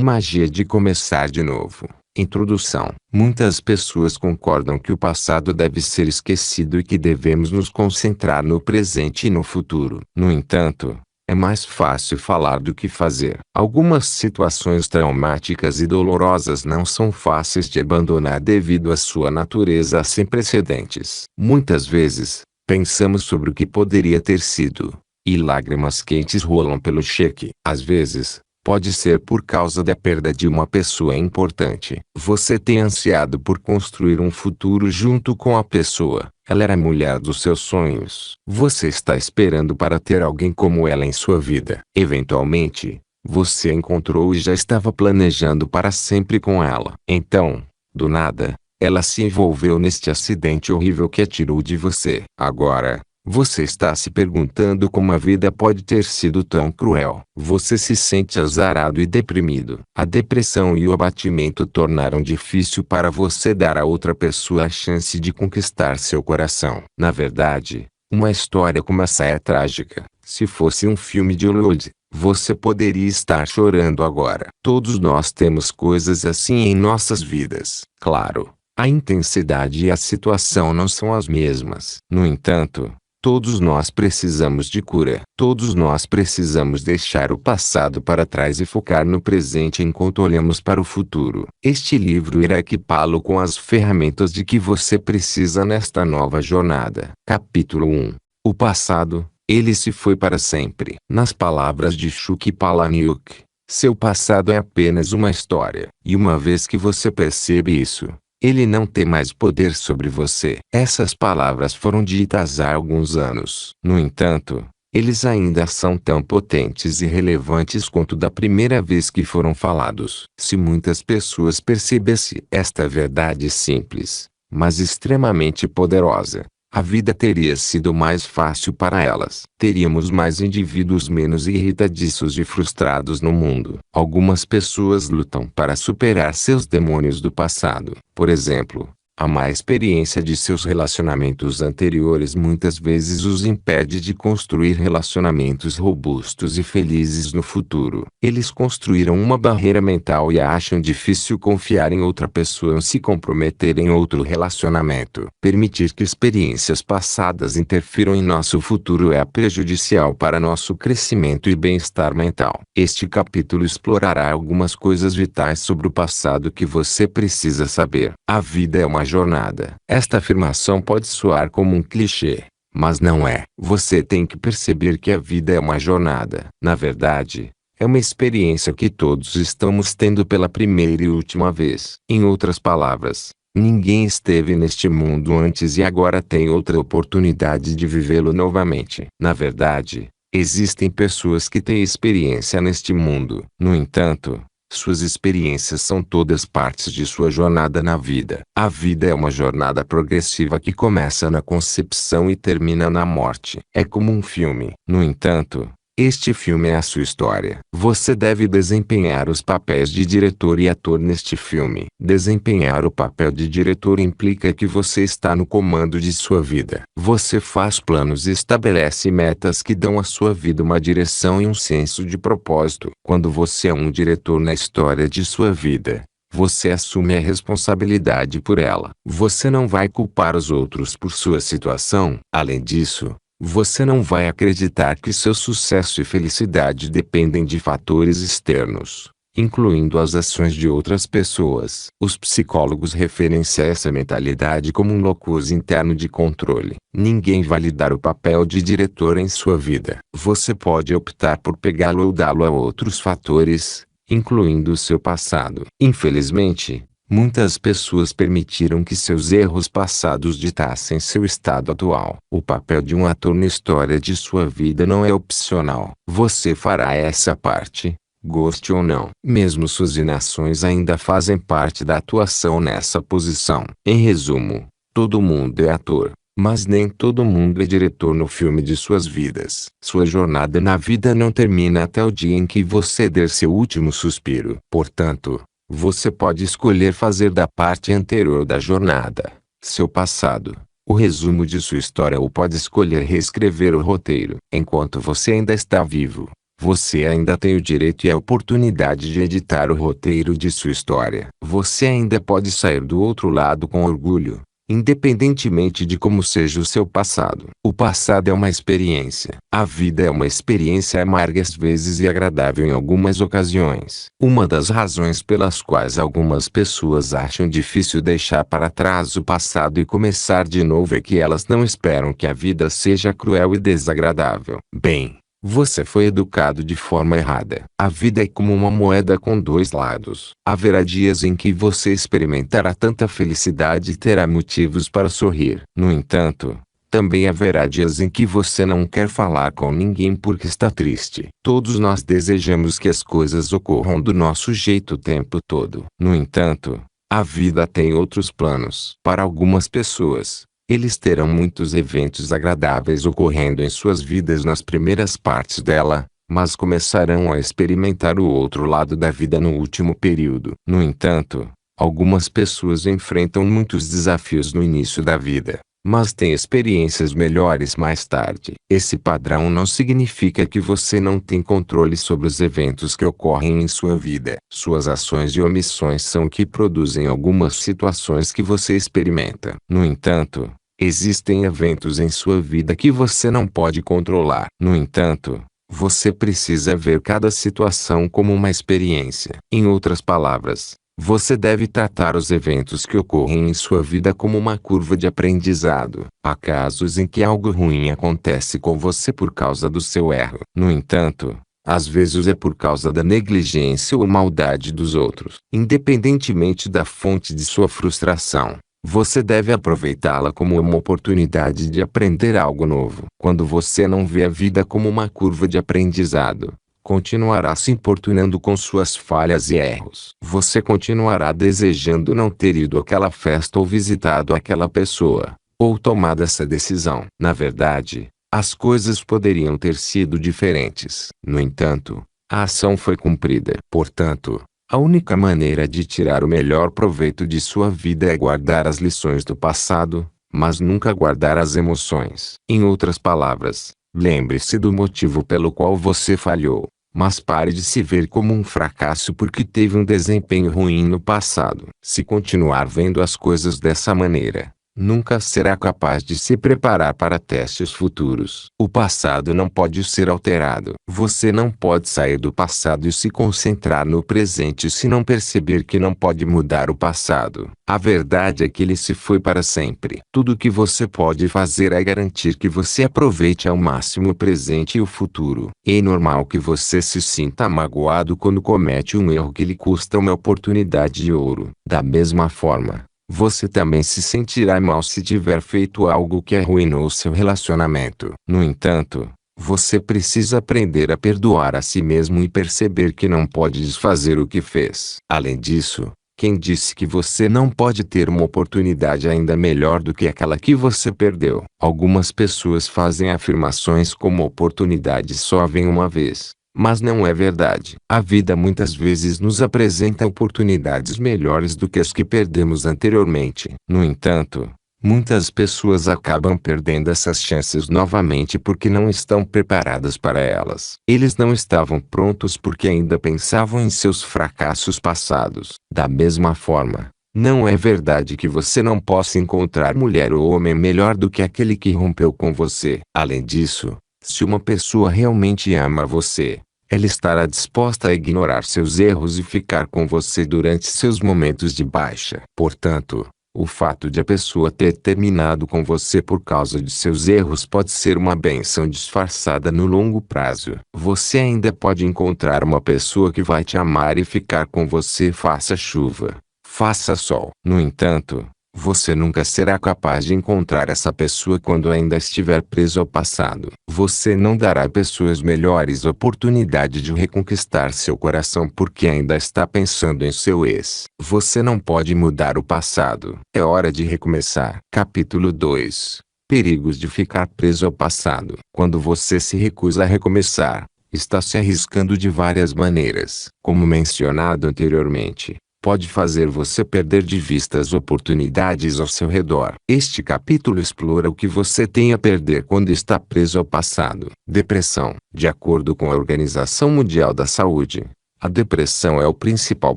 magia de começar de novo. Introdução. Muitas pessoas concordam que o passado deve ser esquecido e que devemos nos concentrar no presente e no futuro. No entanto, é mais fácil falar do que fazer. Algumas situações traumáticas e dolorosas não são fáceis de abandonar devido à sua natureza sem precedentes. Muitas vezes, pensamos sobre o que poderia ter sido, e lágrimas quentes rolam pelo cheque. Às vezes, pode ser por causa da perda de uma pessoa importante. Você tem ansiado por construir um futuro junto com a pessoa. Ela era a mulher dos seus sonhos. Você está esperando para ter alguém como ela em sua vida. Eventualmente, você a encontrou e já estava planejando para sempre com ela. Então, do nada, ela se envolveu neste acidente horrível que a tirou de você. Agora, você está se perguntando como a vida pode ter sido tão cruel. Você se sente azarado e deprimido. A depressão e o abatimento tornaram difícil para você dar a outra pessoa a chance de conquistar seu coração. Na verdade, uma história como essa é trágica. Se fosse um filme de Hollywood, você poderia estar chorando agora. Todos nós temos coisas assim em nossas vidas. Claro, a intensidade e a situação não são as mesmas. No entanto, todos nós precisamos de cura. Todos nós precisamos deixar o passado para trás e focar no presente enquanto olhamos para o futuro. Este livro irá equipá-lo com as ferramentas de que você precisa nesta nova jornada. Capítulo 1. O passado, ele se foi para sempre. Nas palavras de Chuck Palahniuk, seu passado é apenas uma história. E uma vez que você percebe isso, ele não tem mais poder sobre você. Essas palavras foram ditas há alguns anos. No entanto, eles ainda são tão potentes e relevantes quanto da primeira vez que foram falados. Se muitas pessoas percebessem esta verdade simples, mas extremamente poderosa, a vida teria sido mais fácil para elas. Teríamos mais indivíduos menos irritadiços e frustrados no mundo. Algumas pessoas lutam para superar seus demônios do passado. Por exemplo, a má experiência de seus relacionamentos anteriores muitas vezes os impede de construir relacionamentos robustos e felizes no futuro. Eles construíram uma barreira mental e acham difícil confiar em outra pessoa ou se comprometer em outro relacionamento. Permitir que experiências passadas interfiram em nosso futuro é prejudicial para nosso crescimento e bem-estar mental. Este capítulo explorará algumas coisas vitais sobre o passado que você precisa saber. A vida é uma jornada. Esta afirmação pode soar como um clichê, mas não é. Você tem que perceber que a vida é uma jornada. Na verdade, é uma experiência que todos estamos tendo pela primeira e última vez. Em outras palavras, ninguém esteve neste mundo antes e agora tem outra oportunidade de vivê-lo novamente. Na verdade, existem pessoas que têm experiência neste mundo. No entanto, suas experiências são todas partes de sua jornada na vida. A vida é uma jornada progressiva que começa na concepção e termina na morte. É como um filme. No entanto, este filme é a sua história. Você deve desempenhar os papéis de diretor e ator neste filme. Desempenhar o papel de diretor implica que você está no comando de sua vida. Você faz planos e estabelece metas que dão à sua vida uma direção e um senso de propósito. Quando você é um diretor na história de sua vida, você assume a responsabilidade por ela. Você não vai culpar os outros por sua situação. Além disso, você não vai acreditar que seu sucesso e felicidade dependem de fatores externos, incluindo as ações de outras pessoas. Os psicólogos referenciam essa mentalidade como um locus interno de controle. Ninguém vai lhe dar o papel de diretor em sua vida. Você pode optar por pegá-lo ou dá-lo a outros fatores, incluindo o seu passado. Infelizmente, muitas pessoas permitiram que seus erros passados ditassem seu estado atual. O papel de um ator na história de sua vida não é opcional. Você fará essa parte, goste ou não. Mesmo suas inações ainda fazem parte da atuação nessa posição. Em resumo, todo mundo é ator, mas nem todo mundo é diretor no filme de suas vidas. Sua jornada na vida não termina até o dia em que você der seu último suspiro. Portanto, você pode escolher fazer da parte anterior da jornada, seu passado, o resumo de sua história ou pode escolher reescrever o roteiro. Enquanto você ainda está vivo, Você ainda tem o direito e a oportunidade de editar o roteiro de sua história. Você ainda pode sair do outro lado com orgulho, independentemente de como seja o seu passado. O passado é uma experiência. A vida é uma experiência amarga às vezes e agradável em algumas ocasiões. Uma das razões pelas quais algumas pessoas acham difícil deixar para trás o passado e começar de novo é que elas não esperam que a vida seja cruel e desagradável. Bem, você foi educado de forma errada. A vida é como uma moeda com dois lados. Haverá dias em que você experimentará tanta felicidade e terá motivos para sorrir. No entanto, também haverá dias em que você não quer falar com ninguém porque está triste. Todos nós desejamos que as coisas ocorram do nosso jeito o tempo todo. No entanto, a vida tem outros planos. Para algumas pessoas, eles terão muitos eventos agradáveis ocorrendo em suas vidas nas primeiras partes dela, mas começarão a experimentar o outro lado da vida no último período. No entanto, algumas pessoas enfrentam muitos desafios no início da vida, mas têm experiências melhores mais tarde. Esse padrão não significa que você não tem controle sobre os eventos que ocorrem em sua vida. Suas ações e omissões são o que produzem algumas situações que você experimenta. No entanto, existem eventos em sua vida que você não pode controlar. No entanto, você precisa ver cada situação como uma experiência. Em outras palavras, você deve tratar os eventos que ocorrem em sua vida como uma curva de aprendizado. Há casos em que algo ruim acontece com você por causa do seu erro. No entanto, às vezes é por causa da negligência ou maldade dos outros. Independentemente da fonte de sua frustração, você deve aproveitá-la como uma oportunidade de aprender algo novo. Quando você não vê a vida como uma curva de aprendizado, continuará se importunando com suas falhas e erros. Você continuará desejando não ter ido àquela festa ou visitado aquela pessoa, ou tomado essa decisão. Na verdade, as coisas poderiam ter sido diferentes. No entanto, a ação foi cumprida. Portanto, a única maneira de tirar o melhor proveito de sua vida é guardar as lições do passado, mas nunca guardar as emoções. Em outras palavras, lembre-se do motivo pelo qual você falhou, mas pare de se ver como um fracasso porque teve um desempenho ruim no passado. Se continuar vendo as coisas dessa maneira, nunca será capaz de se preparar para testes futuros. O passado não pode ser alterado. Você não pode sair do passado e se concentrar no presente se não perceber que não pode mudar o passado. A verdade é que ele se foi para sempre. Tudo o que você pode fazer é garantir que você aproveite ao máximo o presente e o futuro. É normal que você se sinta magoado quando comete um erro que lhe custa uma oportunidade de ouro. Da mesma forma, você também se sentirá mal se tiver feito algo que arruinou seu relacionamento. No entanto, você precisa aprender a perdoar a si mesmo e perceber que não pode desfazer o que fez. Além disso, quem disse que você não pode ter uma oportunidade ainda melhor do que aquela que você perdeu? Algumas pessoas fazem afirmações como oportunidades só vêm uma vez. Mas não é verdade. A vida muitas vezes nos apresenta oportunidades melhores do que as que perdemos anteriormente. No entanto, muitas pessoas acabam perdendo essas chances novamente porque não estão preparadas para elas. Eles não estavam prontos porque ainda pensavam em seus fracassos passados. Da mesma forma, não é verdade que você não possa encontrar mulher ou homem melhor do que aquele que rompeu com você. Além disso, se uma pessoa realmente ama você, ela estará disposta a ignorar seus erros e ficar com você durante seus momentos de baixa. Portanto, o fato de a pessoa ter terminado com você por causa de seus erros pode ser uma bênção disfarçada no longo prazo. Você ainda pode encontrar uma pessoa que vai te amar e ficar com você faça chuva, faça sol. No entanto, você nunca será capaz de encontrar essa pessoa quando ainda estiver preso ao passado. Você não dará a pessoas melhores oportunidade de reconquistar seu coração porque ainda está pensando em seu ex. Você não pode mudar o passado. É hora de recomeçar. Capítulo 2. Perigos de ficar preso ao passado. Quando você se recusa a recomeçar, está se arriscando de várias maneiras. Como mencionado anteriormente, pode fazer você perder de vista as oportunidades ao seu redor. Este capítulo explora o que você tem a perder quando está preso ao passado. Depressão. De acordo com a Organização Mundial da Saúde, a depressão é o principal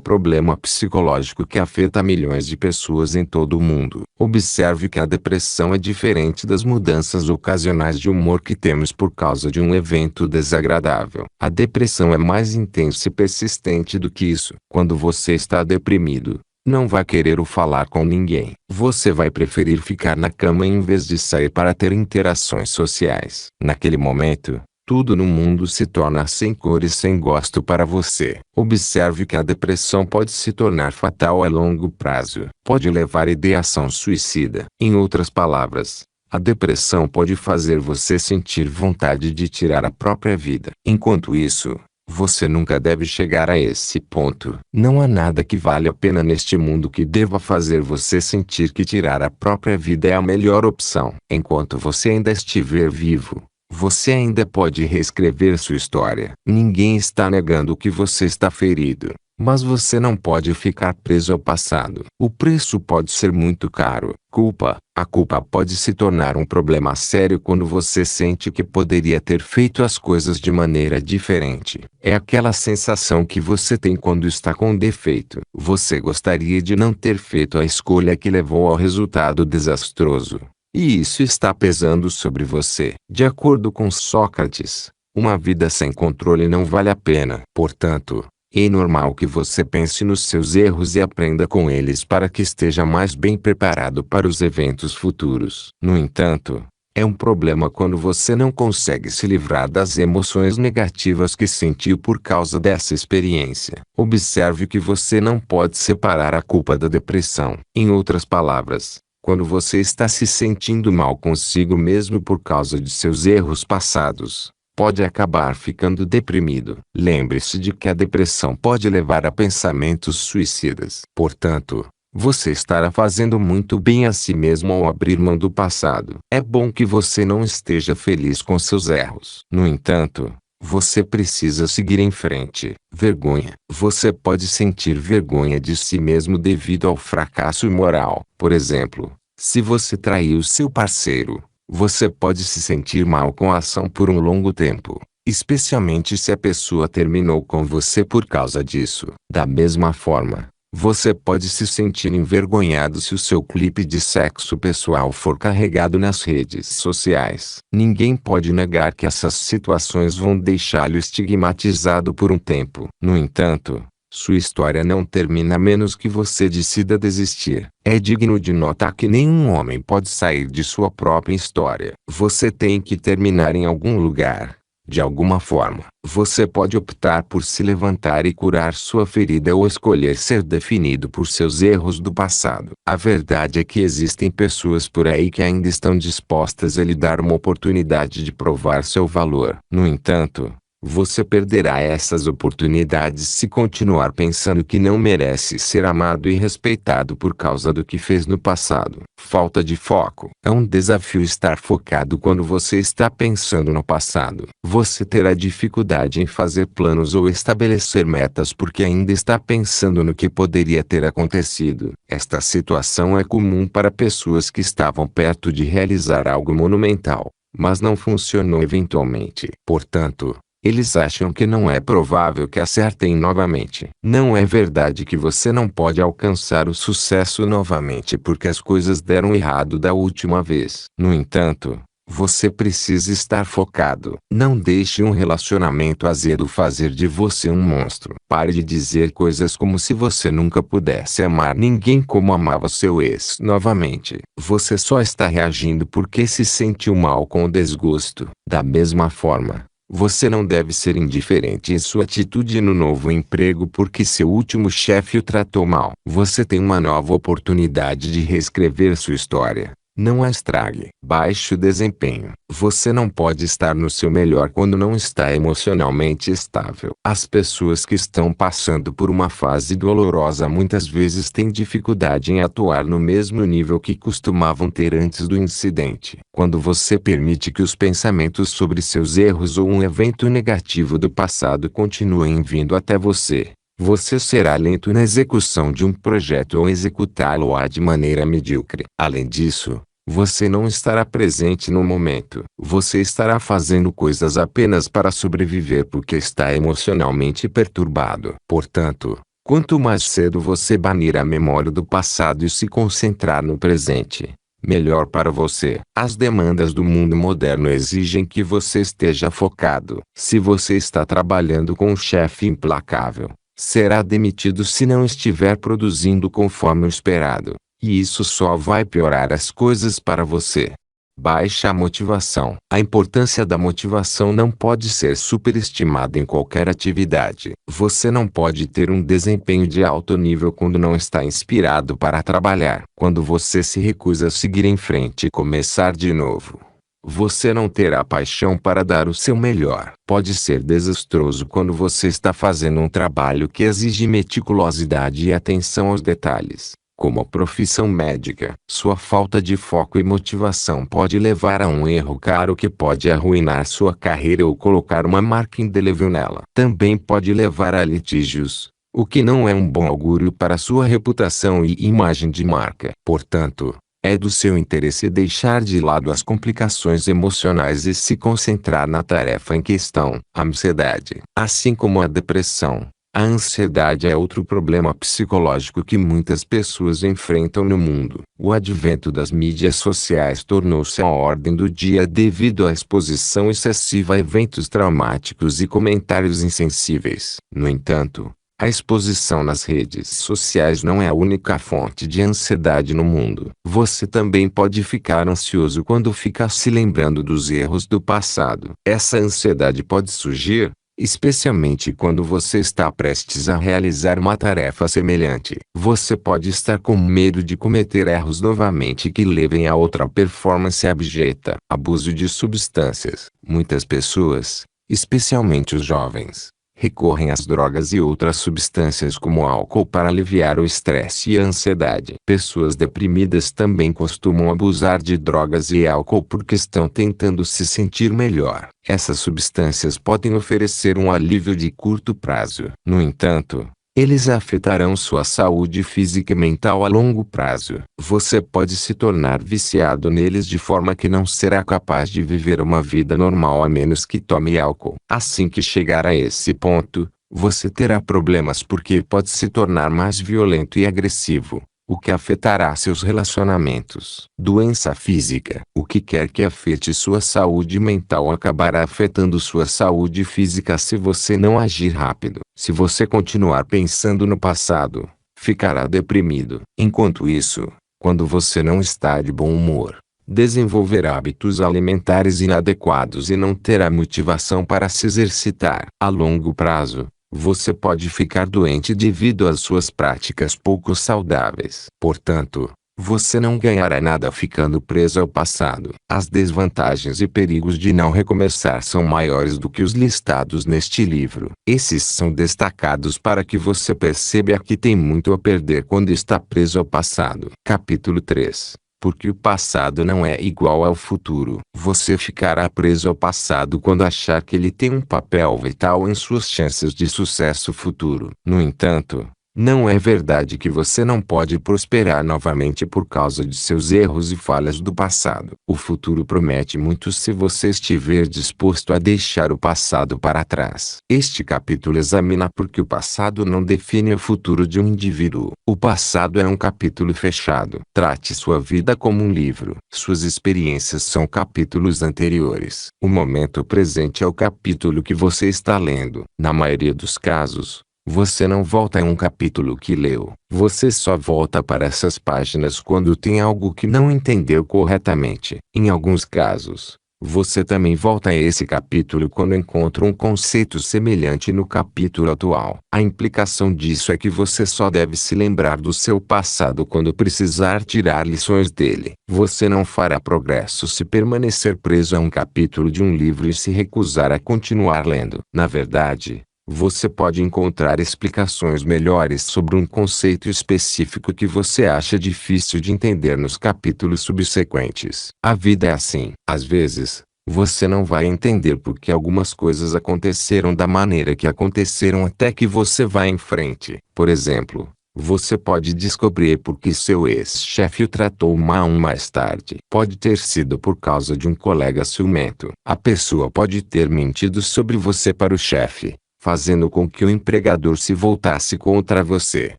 problema psicológico que afeta milhões de pessoas em todo o mundo. Observe que a depressão é diferente das mudanças ocasionais de humor que temos por causa de um evento desagradável. A depressão é mais intensa e persistente do que isso. Quando você está deprimido, não vai querer falar com ninguém. Você vai preferir ficar na cama em vez de sair para ter interações sociais. Naquele momento, tudo no mundo se torna sem cor e sem gosto para você. Observe que a depressão pode se tornar fatal a longo prazo. Pode levar à ideação suicida. Em outras palavras, a depressão pode fazer você sentir vontade de tirar a própria vida. Enquanto isso, você nunca deve chegar a esse ponto. Não há nada que vale a pena neste mundo que deva fazer você sentir que tirar a própria vida é a melhor opção. Enquanto você ainda estiver vivo, você ainda pode reescrever sua história. Ninguém está negando que você está ferido, mas você não pode ficar preso ao passado. O preço pode ser muito caro. Culpa. A culpa pode se tornar um problema sério quando você sente que poderia ter feito as coisas de maneira diferente. É aquela sensação que você tem quando está com defeito. Você gostaria de não ter feito a escolha que levou ao resultado desastroso. E isso está pesando sobre você. De acordo com Sócrates, uma vida sem controle não vale a pena. Portanto, é normal que você pense nos seus erros e aprenda com eles para que esteja mais bem preparado para os eventos futuros. No entanto, é um problema quando você não consegue se livrar das emoções negativas que sentiu por causa dessa experiência. Observe que você não pode separar a culpa da depressão. Em outras palavras, quando você está se sentindo mal consigo mesmo por causa de seus erros passados, pode acabar ficando deprimido. Lembre-se de que a depressão pode levar a pensamentos suicidas. Portanto, você estará fazendo muito bem a si mesmo ao abrir mão do passado. É bom que você não esteja feliz com seus erros. No entanto, você precisa seguir em frente. Vergonha. Você pode sentir vergonha de si mesmo devido ao fracasso moral. Por exemplo, se você traiu seu parceiro, você pode se sentir mal com a ação por um longo tempo, especialmente se a pessoa terminou com você por causa disso. Da mesma forma, você pode se sentir envergonhado se o seu clipe de sexo pessoal for carregado nas redes sociais. Ninguém pode negar que essas situações vão deixá-lo estigmatizado por um tempo. No entanto, sua história não termina a menos que você decida desistir. É digno de nota que nenhum homem pode sair de sua própria história. Você tem que terminar em algum lugar. De alguma forma, você pode optar por se levantar e curar sua ferida ou escolher ser definido por seus erros do passado. A verdade é que existem pessoas por aí que ainda estão dispostas a lhe dar uma oportunidade de provar seu valor. No entanto, você perderá essas oportunidades se continuar pensando que não merece ser amado e respeitado por causa do que fez no passado. Falta de foco. É um desafio estar focado quando você está pensando no passado. Você terá dificuldade em fazer planos ou estabelecer metas porque ainda está pensando no que poderia ter acontecido. Esta situação é comum para pessoas que estavam perto de realizar algo monumental, mas não funcionou eventualmente. Portanto, eles acham que não é provável que acertem novamente. Não é verdade que você não pode alcançar o sucesso novamente porque as coisas deram errado da última vez. No entanto, você precisa estar focado. Não deixe um relacionamento azedo fazer de você um monstro. Pare de dizer coisas como se você nunca pudesse amar ninguém como amava seu ex novamente. Você só está reagindo porque se sentiu mal com o desgosto. Da mesma forma, você não deve ser indiferente em sua atitude no novo emprego porque seu último chefe o tratou mal. Você tem uma nova oportunidade de reescrever sua história. Não a estrague. Baixo desempenho. Você não pode estar no seu melhor quando não está emocionalmente estável. As pessoas que estão passando por uma fase dolorosa muitas vezes têm dificuldade em atuar no mesmo nível que costumavam ter antes do incidente. Quando você permite que os pensamentos sobre seus erros ou um evento negativo do passado continuem vindo até você, Você será lento na execução de um projeto ou executá-lo-á de maneira medíocre. Além disso, você não estará presente no momento. Você estará fazendo coisas apenas para sobreviver porque está emocionalmente perturbado. Portanto, quanto mais cedo você banir a memória do passado e se concentrar no presente, melhor para você. As demandas do mundo moderno exigem que você esteja focado. Se você está trabalhando com um chefe implacável, será demitido se não estiver produzindo conforme o esperado. E isso só vai piorar as coisas para você. Baixa motivação. A importância da motivação não pode ser superestimada em qualquer atividade. Você não pode ter um desempenho de alto nível quando não está inspirado para trabalhar. Quando você se recusa a seguir em frente e começar de novo, você não terá paixão para dar o seu melhor. Pode ser desastroso quando você está fazendo um trabalho que exige meticulosidade e atenção aos detalhes, como a profissão médica. Sua falta de foco e motivação pode levar a um erro caro que pode arruinar sua carreira ou colocar uma marca indelével nela. Também pode levar a litígios, o que não é um bom augúrio para sua reputação e imagem de marca. Portanto, é do seu interesse deixar de lado as complicações emocionais e se concentrar na tarefa em questão. A ansiedade, assim como a depressão. A ansiedade é outro problema psicológico que muitas pessoas enfrentam no mundo. O advento das mídias sociais tornou-se a ordem do dia devido à exposição excessiva a eventos traumáticos e comentários insensíveis. No entanto, a exposição nas redes sociais não é a única fonte de ansiedade no mundo. Você também pode ficar ansioso quando fica se lembrando dos erros do passado. Essa ansiedade pode surgir, especialmente quando você está prestes a realizar uma tarefa semelhante. Você pode estar com medo de cometer erros novamente que levem a outra performance abjeta. Abuso de substâncias. Muitas pessoas, especialmente os jovens, recorrem às drogas e outras substâncias como álcool para aliviar o estresse e a ansiedade. Pessoas deprimidas também costumam abusar de drogas e álcool porque estão tentando se sentir melhor. Essas substâncias podem oferecer um alívio de curto prazo. No entanto, eles afetarão sua saúde física e mental a longo prazo. Você pode se tornar viciado neles de forma que não será capaz de viver uma vida normal a menos que tome álcool. Assim que chegar a esse ponto, você terá problemas porque pode se tornar mais violento e agressivo, o que afetará seus relacionamentos. Doença física. O que quer que afete sua saúde mental acabará afetando sua saúde física se você não agir rápido. Se você continuar pensando no passado, ficará deprimido. Enquanto isso, quando você não está de bom humor, desenvolverá hábitos alimentares inadequados e não terá motivação para se exercitar. A longo prazo, você pode ficar doente devido às suas práticas pouco saudáveis. Portanto, você não ganhará nada ficando preso ao passado. As desvantagens e perigos de não recomeçar são maiores do que os listados neste livro. Esses são destacados para que você perceba que tem muito a perder quando está preso ao passado. Capítulo 3. Porque o passado não é igual ao futuro. Você ficará preso ao passado quando achar que ele tem um papel vital em suas chances de sucesso futuro. No entanto, não é verdade que você não pode prosperar novamente por causa de seus erros e falhas do passado. O futuro promete muito se você estiver disposto a deixar o passado para trás. Este capítulo examina por que o passado não define o futuro de um indivíduo. O passado é um capítulo fechado. Trate sua vida como um livro. Suas experiências são capítulos anteriores. O momento presente é o capítulo que você está lendo. Na maioria dos casos, você não volta a um capítulo que leu. Você só volta para essas páginas quando tem algo que não entendeu corretamente. Em alguns casos, você também volta a esse capítulo quando encontra um conceito semelhante no capítulo atual. A implicação disso é que você só deve se lembrar do seu passado quando precisar tirar lições dele. Você não fará progresso se permanecer preso a um capítulo de um livro e se recusar a continuar lendo. Na verdade, você pode encontrar explicações melhores sobre um conceito específico que você acha difícil de entender nos capítulos subsequentes. A vida é assim. Às vezes, Você não vai entender por que algumas coisas aconteceram da maneira que aconteceram até que você vá em frente. Por exemplo, você pode descobrir por que seu ex-chefe o tratou mal mais tarde. Pode ter sido por causa de um colega ciumento. A pessoa pode ter mentido sobre você para o chefe, fazendo com que o empregador se voltasse contra você.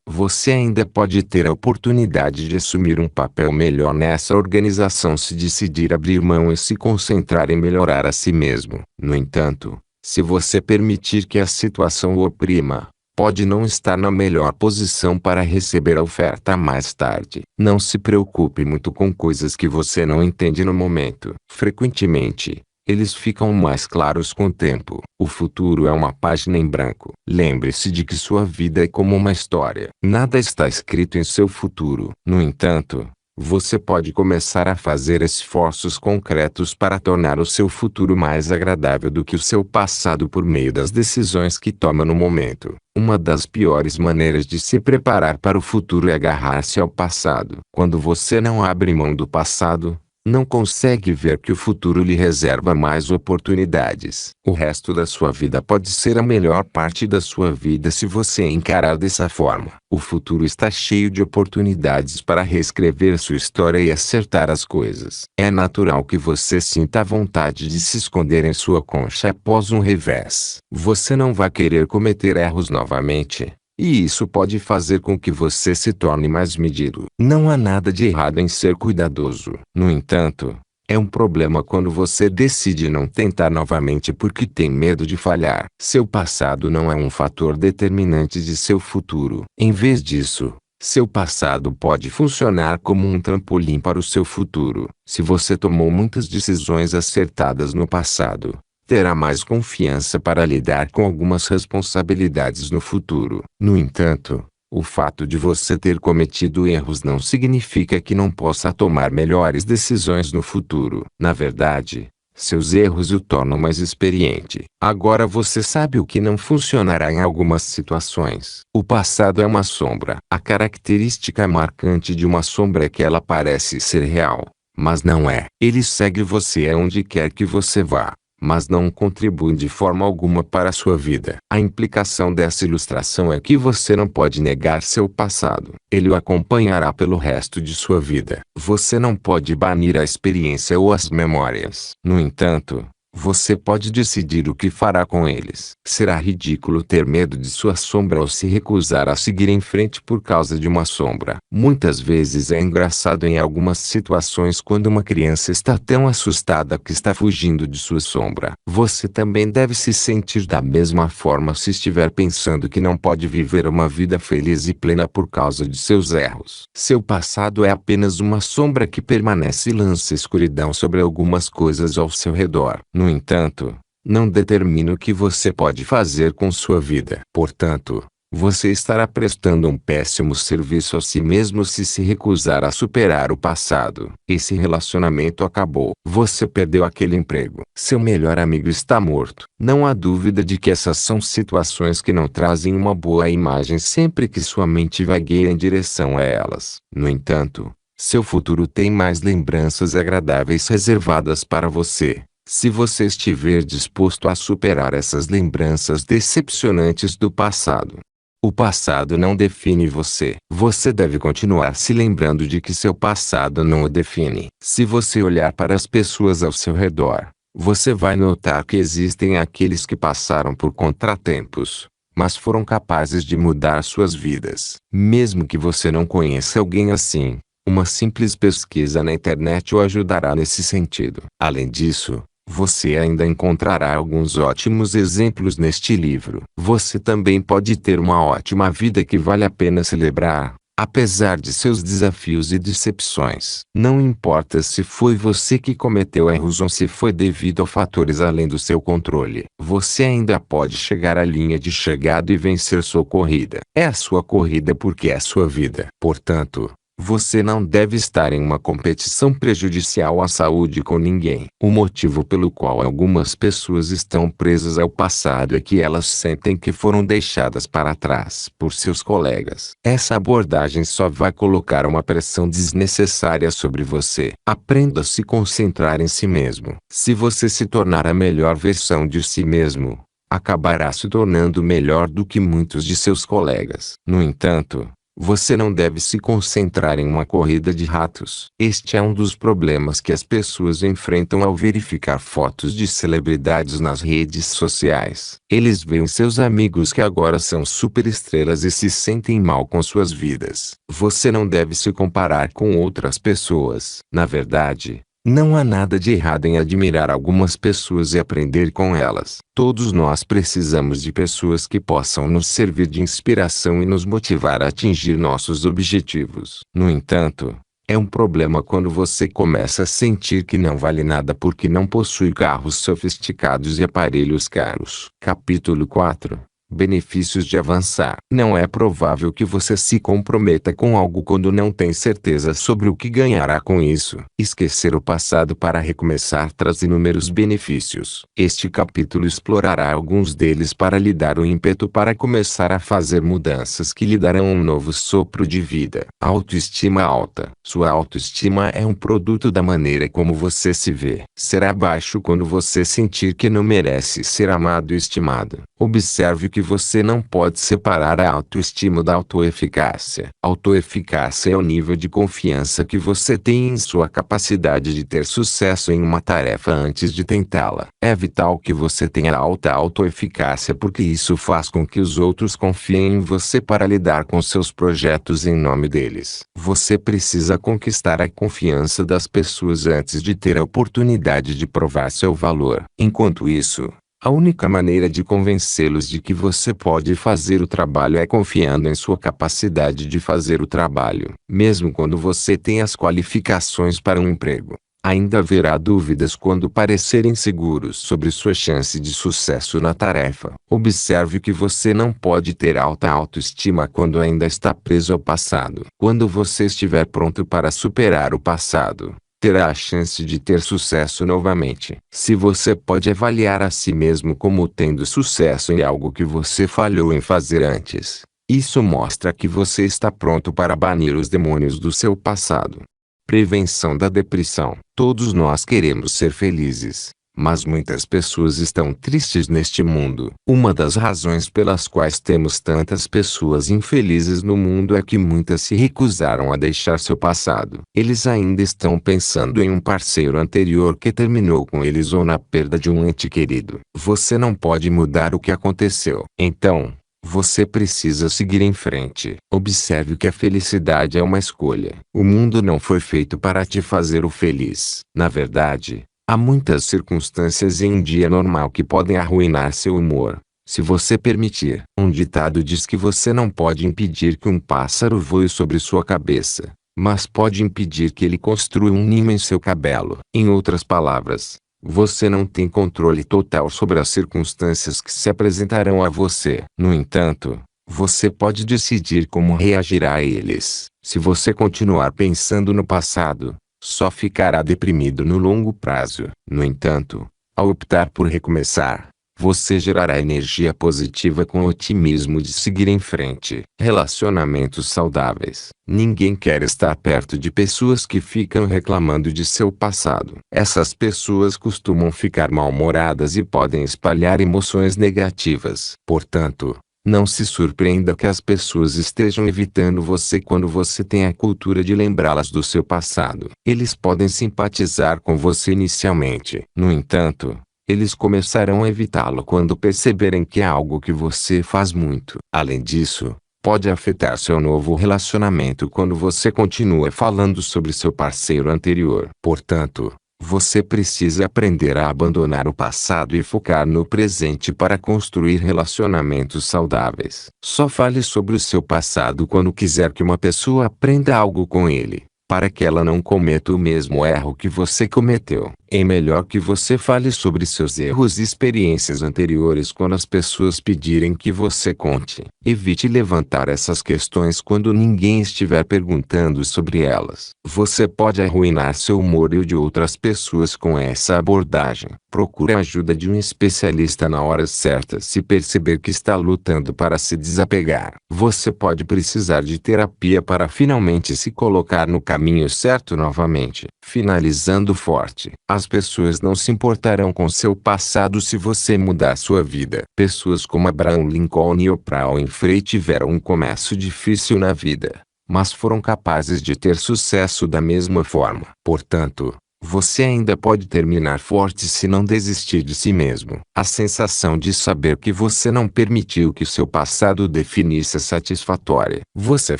Você ainda pode ter a oportunidade de assumir um papel melhor nessa organização se decidir abrir mão e se concentrar em melhorar a si mesmo. No entanto, se você permitir que a situação o oprima, pode não estar na melhor posição para receber a oferta mais tarde. Não se preocupe muito com coisas que você não entende no momento. Frequentemente, eles ficam mais claros com o tempo. O futuro é uma página em branco. Lembre-se de que sua vida é como uma história. Nada está escrito em seu futuro. No entanto, você pode começar a fazer esforços concretos para tornar o seu futuro mais agradável do que o seu passado por meio das decisões que toma no momento. Uma das piores maneiras de se preparar para o futuro é agarrar-se ao passado. Quando você não abre mão do passado, não consegue ver que o futuro lhe reserva mais oportunidades. O resto da sua vida pode ser a melhor parte da sua vida se você encarar dessa forma. O futuro está cheio de oportunidades para reescrever sua história e acertar as coisas. É natural que você sinta a vontade de se esconder em sua concha após um revés. Você não vai querer cometer erros novamente. E isso pode fazer com que você se torne mais medido. Não há nada de errado em ser cuidadoso. No entanto, é um problema quando você decide não tentar novamente porque tem medo de falhar. Seu passado não é um fator determinante de seu futuro. Em vez disso, seu passado pode funcionar como um trampolim para o seu futuro. Se você tomou muitas decisões acertadas no passado, terá mais confiança para lidar com algumas responsabilidades no futuro. No entanto, o fato de você ter cometido erros não significa que não possa tomar melhores decisões no futuro. Na verdade, seus erros o tornam mais experiente. Agora você sabe o que não funcionará em algumas situações. O passado é uma sombra. A característica marcante de uma sombra é que ela parece ser real, mas não é. Ele segue você aonde quer que você vá, mas não contribui de forma alguma para a sua vida. A implicação dessa ilustração é que você não pode negar seu passado. Ele o acompanhará pelo resto de sua vida. Você não pode banir a experiência ou as memórias. No entanto, você pode decidir o que fará com eles. Será ridículo ter medo de sua sombra ou se recusar a seguir em frente por causa de uma sombra. Muitas vezes é engraçado em algumas situações quando uma criança está tão assustada que está fugindo de sua sombra. Você também deve se sentir da mesma forma se estiver pensando que não pode viver uma vida feliz e plena por causa de seus erros. Seu passado é apenas uma sombra que permanece e lança escuridão sobre algumas coisas ao seu redor. No entanto, não determina o que você pode fazer com sua vida. Portanto, você estará prestando um péssimo serviço a si mesmo se recusar a superar o passado. Esse relacionamento acabou. Você perdeu aquele emprego. Seu melhor amigo está morto. Não há dúvida de que essas são situações que não trazem uma boa imagem sempre que sua mente vagueia em direção a elas. No entanto, seu futuro tem mais lembranças agradáveis reservadas para você, se você estiver disposto a superar essas lembranças decepcionantes do passado. O passado não define você. Você deve continuar se lembrando de que seu passado não o define. Se você olhar para as pessoas ao seu redor, você vai notar que existem aqueles que passaram por contratempos, mas foram capazes de mudar suas vidas. Mesmo que você não conheça alguém assim, uma simples pesquisa na internet o ajudará nesse sentido. Além disso, você ainda encontrará alguns ótimos exemplos neste livro. Você também pode ter uma ótima vida que vale a pena celebrar, apesar de seus desafios e decepções. Não importa se foi você que cometeu erros ou se foi devido a fatores além do seu controle. Você ainda pode chegar à linha de chegada e vencer sua corrida. É a sua corrida porque é a sua vida. Portanto, Você não deve estar em uma competição prejudicial à saúde com ninguém. O motivo pelo qual algumas pessoas estão presas ao passado é que elas sentem que foram deixadas para trás por seus colegas. Essa abordagem só vai colocar uma pressão desnecessária sobre você. Aprenda a se concentrar em si mesmo. Se você se tornar a melhor versão de si mesmo, acabará se tornando melhor do que muitos de seus colegas. No entanto, você não deve se concentrar em uma corrida de ratos. Este é um dos problemas que as pessoas enfrentam ao verificar fotos de celebridades nas redes sociais. Eles veem seus amigos que agora são superestrelas e se sentem mal com suas vidas. Você não deve se comparar com outras pessoas. Na verdade, não há nada de errado em admirar algumas pessoas e aprender com elas. Todos nós precisamos de pessoas que possam nos servir de inspiração e nos motivar a atingir nossos objetivos. No entanto, é um problema quando você começa a sentir que não vale nada porque não possui carros sofisticados e aparelhos caros. Capítulo 4. Benefícios de avançar. Não é provável que você se comprometa com algo quando não tem certeza sobre o que ganhará com isso. Esquecer o passado para recomeçar traz inúmeros benefícios. Este capítulo explorará alguns deles para lhe dar o ímpeto para começar a fazer mudanças que lhe darão um novo sopro de vida. Autoestima alta. Sua autoestima é um produto da maneira como você se vê. Será baixo quando você sentir que não merece ser amado e estimado. Observe que você não pode separar a autoestima da autoeficácia. Autoeficácia é o nível de confiança que você tem em sua capacidade de ter sucesso em uma tarefa antes de tentá-la. É vital que você tenha alta autoeficácia porque isso faz com que os outros confiem em você para lidar com seus projetos em nome deles. Você precisa conquistar a confiança das pessoas antes de ter a oportunidade de provar seu valor. Enquanto isso, a única maneira de convencê-los de que você pode fazer o trabalho é confiando em sua capacidade de fazer o trabalho. Mesmo quando você tem as qualificações para um emprego, ainda haverá dúvidas quando parecerem seguros sobre sua chance de sucesso na tarefa. Observe que você não pode ter alta autoestima quando ainda está preso ao passado. Quando você estiver pronto para superar o passado, terá a chance de ter sucesso novamente. Se você pode avaliar a si mesmo como tendo sucesso em algo que você falhou em fazer antes, isso mostra que você está pronto para banir os demônios do seu passado. Prevenção da depressão. Todos nós queremos ser felizes, mas muitas pessoas estão tristes neste mundo. Uma das razões pelas quais temos tantas pessoas infelizes no mundo é que muitas se recusaram a deixar seu passado. Eles ainda estão pensando em um parceiro anterior que terminou com eles ou na perda de um ente querido. Você não pode mudar o que aconteceu. Então, você precisa seguir em frente. Observe que a felicidade é uma escolha. O mundo não foi feito para te fazer o feliz. Na verdade, há muitas circunstâncias em um dia normal que podem arruinar seu humor, se você permitir. Um ditado diz que você não pode impedir que um pássaro voe sobre sua cabeça, mas pode impedir que ele construa um ninho em seu cabelo. Em outras palavras, você não tem controle total sobre as circunstâncias que se apresentarão a você. No entanto, você pode decidir como reagirá a eles. Se você continuar pensando no passado, só ficará deprimido no longo prazo. No entanto, ao optar por recomeçar, você gerará energia positiva com otimismo de seguir em frente. Relacionamentos saudáveis. Ninguém quer estar perto de pessoas que ficam reclamando de seu passado. Essas pessoas costumam ficar mal-humoradas e podem espalhar emoções negativas. Portanto, não se surpreenda que as pessoas estejam evitando você quando você tem a cultura de lembrá-las do seu passado. Eles podem simpatizar com você inicialmente. No entanto, eles começarão a evitá-lo quando perceberem que é algo que você faz muito. Além disso, pode afetar seu novo relacionamento quando você continua falando sobre seu parceiro anterior. Portanto, você precisa aprender a abandonar o passado e focar no presente para construir relacionamentos saudáveis. Só fale sobre o seu passado quando quiser que uma pessoa aprenda algo com ele. para que ela não cometa o mesmo erro que você cometeu. É melhor que você fale sobre seus erros e experiências anteriores quando as pessoas pedirem que você conte. Evite levantar essas questões quando ninguém estiver perguntando sobre elas. Você pode arruinar seu humor e o de outras pessoas com essa abordagem. Procure a ajuda de um especialista na hora certa se perceber que está lutando para se desapegar. Você pode precisar de terapia para finalmente se colocar no caminho certo novamente. Finalizando forte. As pessoas não se importarão com seu passado se você mudar sua vida. Pessoas como Abraham Lincoln e Oprah Winfrey tiveram um começo difícil na vida, mas foram capazes de ter sucesso da mesma forma. Portanto, você ainda pode terminar forte se não desistir de si mesmo. A sensação de saber que você não permitiu que seu passado definisse é satisfatória. Você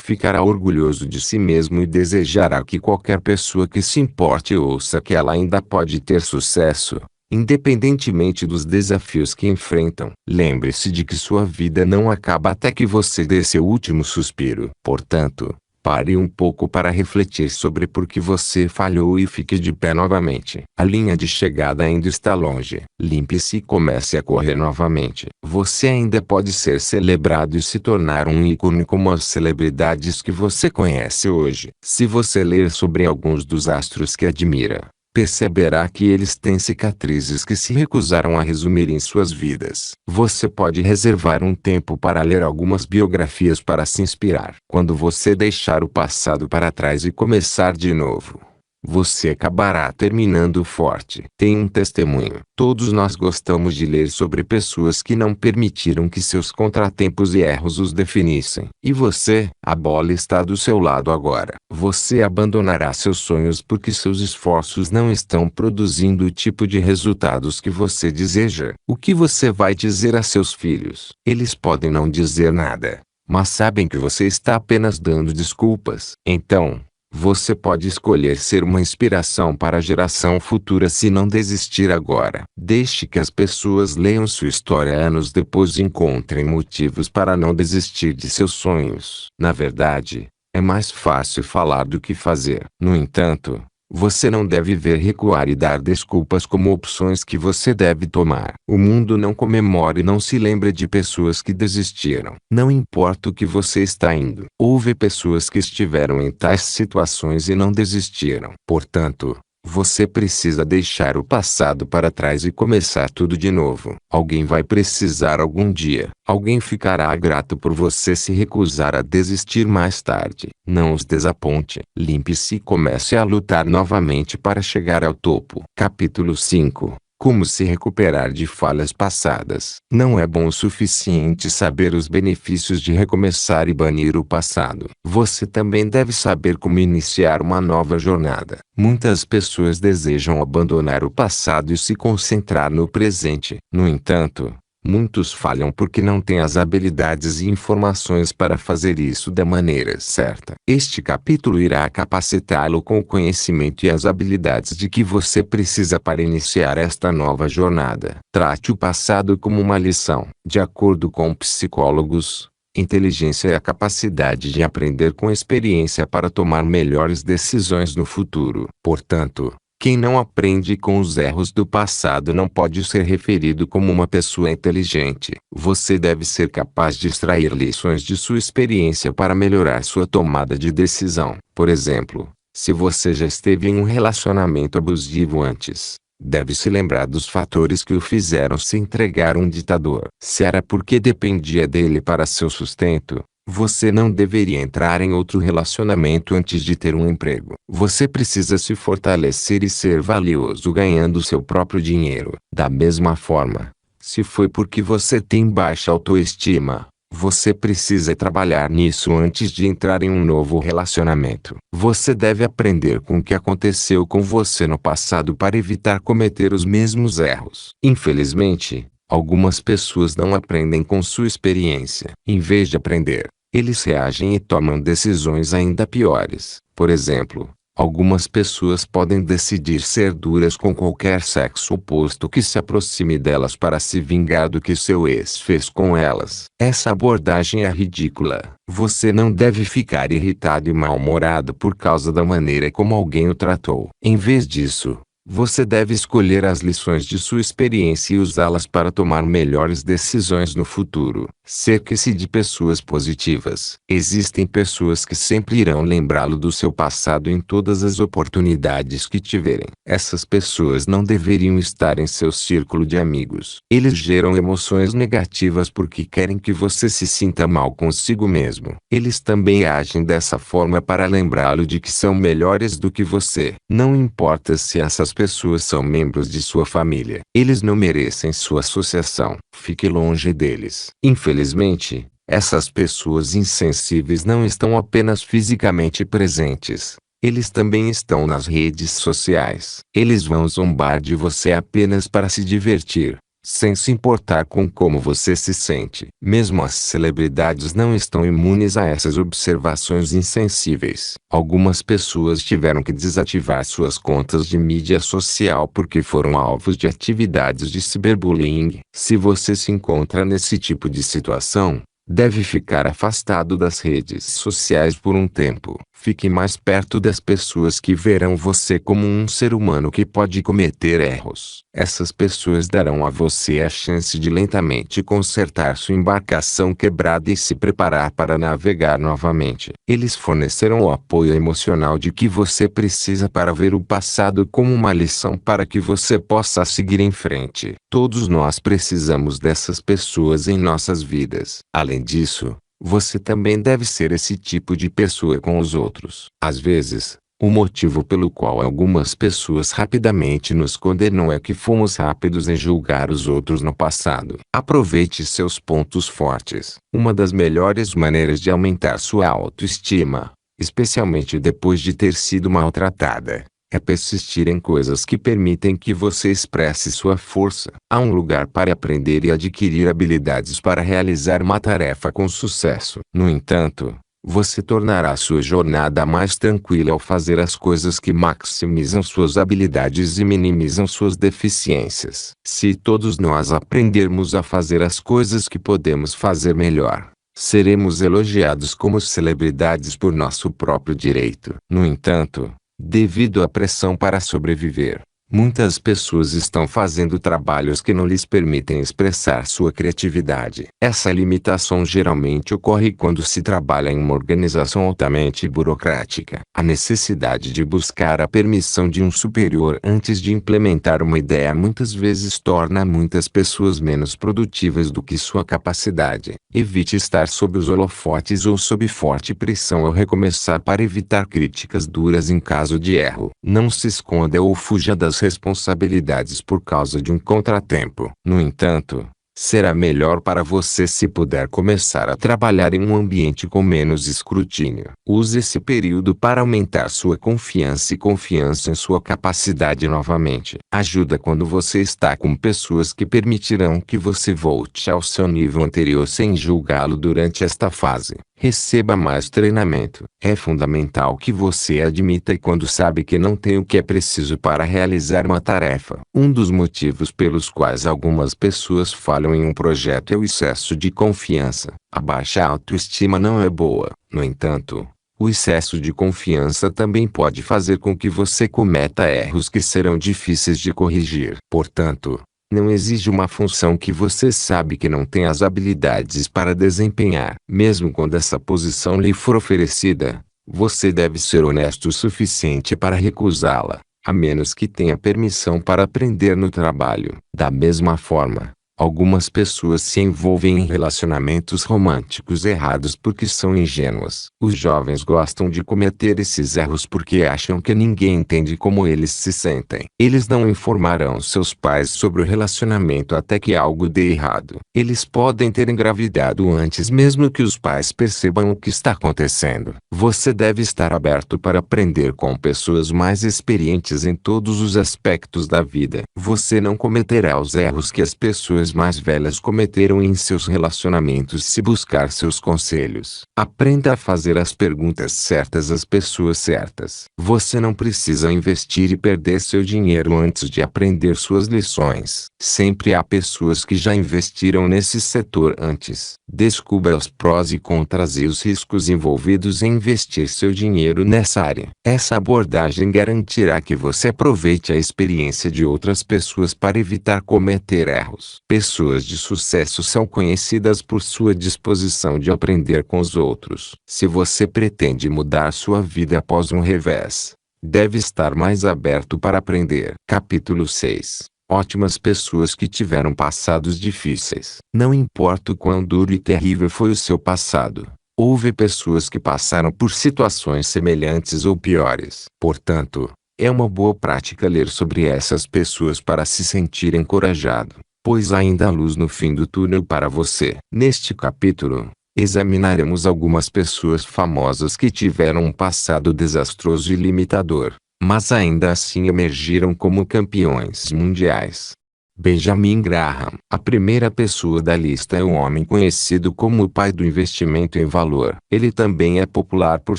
ficará orgulhoso de si mesmo e desejará que qualquer pessoa que se importe ouça que ela ainda pode ter sucesso, independentemente dos desafios que enfrentam. Lembre-se de que sua vida não acaba até que você dê seu último suspiro. Portanto, pare um pouco para refletir sobre por que você falhou e fique de pé novamente. A linha de chegada ainda está longe. Limpe-se e comece a correr novamente. Você ainda pode ser celebrado e se tornar um ícone como as celebridades que você conhece hoje. Se você ler sobre alguns dos astros que admira, perceberá que eles têm cicatrizes que se recusaram a resumir em suas vidas. Você pode reservar um tempo para ler algumas biografias para se inspirar. Quando você deixar o passado para trás e começar de novo, você acabará terminando forte. Tem um testemunho. Todos nós gostamos de ler sobre pessoas que não permitiram que seus contratempos e erros os definissem. E você? A bola está do seu lado agora. Você abandonará seus sonhos porque seus esforços não estão produzindo o tipo de resultados que você deseja. O que você vai dizer a seus filhos? Eles podem não dizer nada, mas sabem que você está apenas dando desculpas. Então, você pode escolher ser uma inspiração para a geração futura se não desistir agora. Deixe que as pessoas leiam sua história anos depois e encontrem motivos para não desistir de seus sonhos. Na verdade, é mais fácil falar do que fazer. No entanto, você não deve ver recuar e dar desculpas como opções que você deve tomar. O mundo não comemora e não se lembra de pessoas que desistiram. Não importa o que você está indo. Houve pessoas que estiveram em tais situações e não desistiram. Portanto, você precisa deixar o passado para trás e começar tudo de novo. Alguém vai precisar algum dia. Alguém ficará grato por você se recusar a desistir mais tarde. Não os desaponte. Limpe-se e comece a lutar novamente para chegar ao topo. Capítulo 5. Como se recuperar de falhas passadas. Não é bom o suficiente saber os benefícios de recomeçar e banir o passado. Você também deve saber como iniciar uma nova jornada. Muitas pessoas desejam abandonar o passado e se concentrar no presente. No entanto, muitos falham porque não têm as habilidades e informações para fazer isso da maneira certa. Este capítulo irá capacitá-lo com o conhecimento e as habilidades de que você precisa para iniciar esta nova jornada. Trate o passado como uma lição. De acordo com psicólogos, inteligência é a capacidade de aprender com experiência para tomar melhores decisões no futuro. Portanto, quem não aprende com os erros do passado não pode ser referido como uma pessoa inteligente. Você deve ser capaz de extrair lições de sua experiência para melhorar sua tomada de decisão. Por exemplo, se você já esteve em um relacionamento abusivo antes, deve se lembrar dos fatores que o fizeram se entregar a um ditador. Se era porque dependia dele para seu sustento, você não deveria entrar em outro relacionamento antes de ter um emprego. Você precisa se fortalecer e ser valioso ganhando seu próprio dinheiro. Da mesma forma, se foi porque você tem baixa autoestima, você precisa trabalhar nisso antes de entrar em um novo relacionamento. Você deve aprender com o que aconteceu com você no passado para evitar cometer os mesmos erros. Infelizmente, algumas pessoas não aprendem com sua experiência. Em vez de aprender, eles reagem e tomam decisões ainda piores. Por exemplo, Algumas pessoas podem decidir ser duras com qualquer sexo oposto que se aproxime delas para se vingar do que seu ex fez com elas. Essa abordagem é ridícula. Você não deve ficar irritado e mal-humorado por causa da maneira como alguém o tratou. Em vez disso, você deve escolher as lições de sua experiência e usá-las para tomar melhores decisões no futuro. Cerque-se de pessoas positivas. Existem pessoas que sempre irão lembrá-lo do seu passado em todas as oportunidades que tiverem. Essas pessoas não deveriam estar em seu círculo de amigos. Eles geram emoções negativas porque querem que você se sinta mal consigo mesmo. Eles também agem dessa forma para lembrá-lo de que são melhores do que você. Não importa se essas pessoas são membros de sua família. Eles não merecem sua associação. Fique longe deles. Infelizmente, essas pessoas insensíveis não estão apenas fisicamente presentes. Eles também estão nas redes sociais. Eles vão zombar de você apenas para se divertir, sem se importar com como você se sente. Mesmo as celebridades não estão imunes a essas observações insensíveis. Algumas pessoas tiveram que desativar suas contas de mídia social porque foram alvos de atividades de ciberbullying. Se você se encontra nesse tipo de situação, deve ficar afastado das redes sociais por um tempo. Fique mais perto das pessoas que verão você como um ser humano que pode cometer erros. Essas pessoas darão a você a chance de lentamente consertar sua embarcação quebrada e se preparar para navegar novamente. Eles fornecerão o apoio emocional de que você precisa para ver o passado como uma lição para que você possa seguir em frente. Todos nós precisamos dessas pessoas em nossas vidas. Além disso, você também deve ser esse tipo de pessoa com os outros. Às vezes, o motivo pelo qual algumas pessoas rapidamente nos condenam é que fomos rápidos em julgar os outros no passado. Aproveite seus pontos fortes. Uma das melhores maneiras de aumentar sua autoestima, especialmente depois de ter sido maltratada, é persistir em coisas que permitem que você expresse sua força. Há um lugar para aprender e adquirir habilidades para realizar uma tarefa com sucesso. No entanto, você tornará sua jornada mais tranquila ao fazer as coisas que maximizam suas habilidades e minimizam suas deficiências. Se todos nós aprendermos a fazer as coisas que podemos fazer melhor, seremos elogiados como celebridades por nosso próprio direito. No entanto, devido à pressão para sobreviver, muitas pessoas estão fazendo trabalhos que não lhes permitem expressar sua criatividade. Essa limitação geralmente ocorre quando se trabalha em uma organização altamente burocrática. A necessidade de buscar a permissão de um superior antes de implementar uma ideia muitas vezes torna muitas pessoas menos produtivas do que sua capacidade. Evite estar sob os holofotes ou sob forte pressão ao recomeçar para evitar críticas duras em caso de erro. Não se esconda ou fuja das responsabilidades por causa de um contratempo. No entanto, será melhor para você se puder começar a trabalhar em um ambiente com menos escrutínio. Use esse período para aumentar sua confiança e confiança em sua capacidade novamente. Ajuda quando você está com pessoas que permitirão que você volte ao seu nível anterior sem julgá-lo durante esta fase. Receba mais treinamento. É fundamental que você admita quando sabe que não tem o que é preciso para realizar uma tarefa. Um dos motivos pelos quais algumas pessoas falham em um projeto é o excesso de confiança. A baixa autoestima não é boa. No entanto, o excesso de confiança também pode fazer com que você cometa erros que serão difíceis de corrigir. Portanto, não exige uma função que você sabe que não tem as habilidades para desempenhar. Mesmo quando essa posição lhe for oferecida, você deve ser honesto o suficiente para recusá-la, a menos que tenha permissão para aprender no trabalho. Da mesma forma, algumas pessoas se envolvem em relacionamentos românticos errados porque são ingênuas. Os jovens gostam de cometer esses erros porque acham que ninguém entende como eles se sentem. Eles não informarão seus pais sobre o relacionamento até que algo dê errado. Eles podem ter engravidado antes mesmo que os pais percebam o que está acontecendo. Você deve estar aberto para aprender com pessoas mais experientes em todos os aspectos da vida. Você não cometerá os erros que as pessoas pessoas mais velhas cometeram em seus relacionamentos se buscar seus conselhos. Aprenda a fazer as perguntas certas às pessoas certas. Você não precisa investir e perder seu dinheiro antes de aprender suas lições. Sempre há pessoas que já investiram nesse setor antes. Descubra os prós e contras e os riscos envolvidos em investir seu dinheiro nessa área. Essa abordagem garantirá que você aproveite a experiência de outras pessoas para evitar cometer erros. Pessoas de sucesso são conhecidas por sua disposição de aprender com os outros. Se você pretende mudar sua vida após um revés, deve estar mais aberto para aprender. Capítulo 6. Ótimas pessoas que tiveram passados difíceis. Não importa o quão duro e terrível foi o seu passado, houve pessoas que passaram por situações semelhantes ou piores. Portanto, é uma boa prática ler sobre essas pessoas para se sentir encorajado, pois ainda há luz no fim do túnel para você. Neste capítulo, examinaremos algumas pessoas famosas que tiveram um passado desastroso e limitador, mas ainda assim emergiram como campeões mundiais. Benjamin Graham. A primeira pessoa da lista é um homem conhecido como o pai do investimento em valor. Ele também é popular por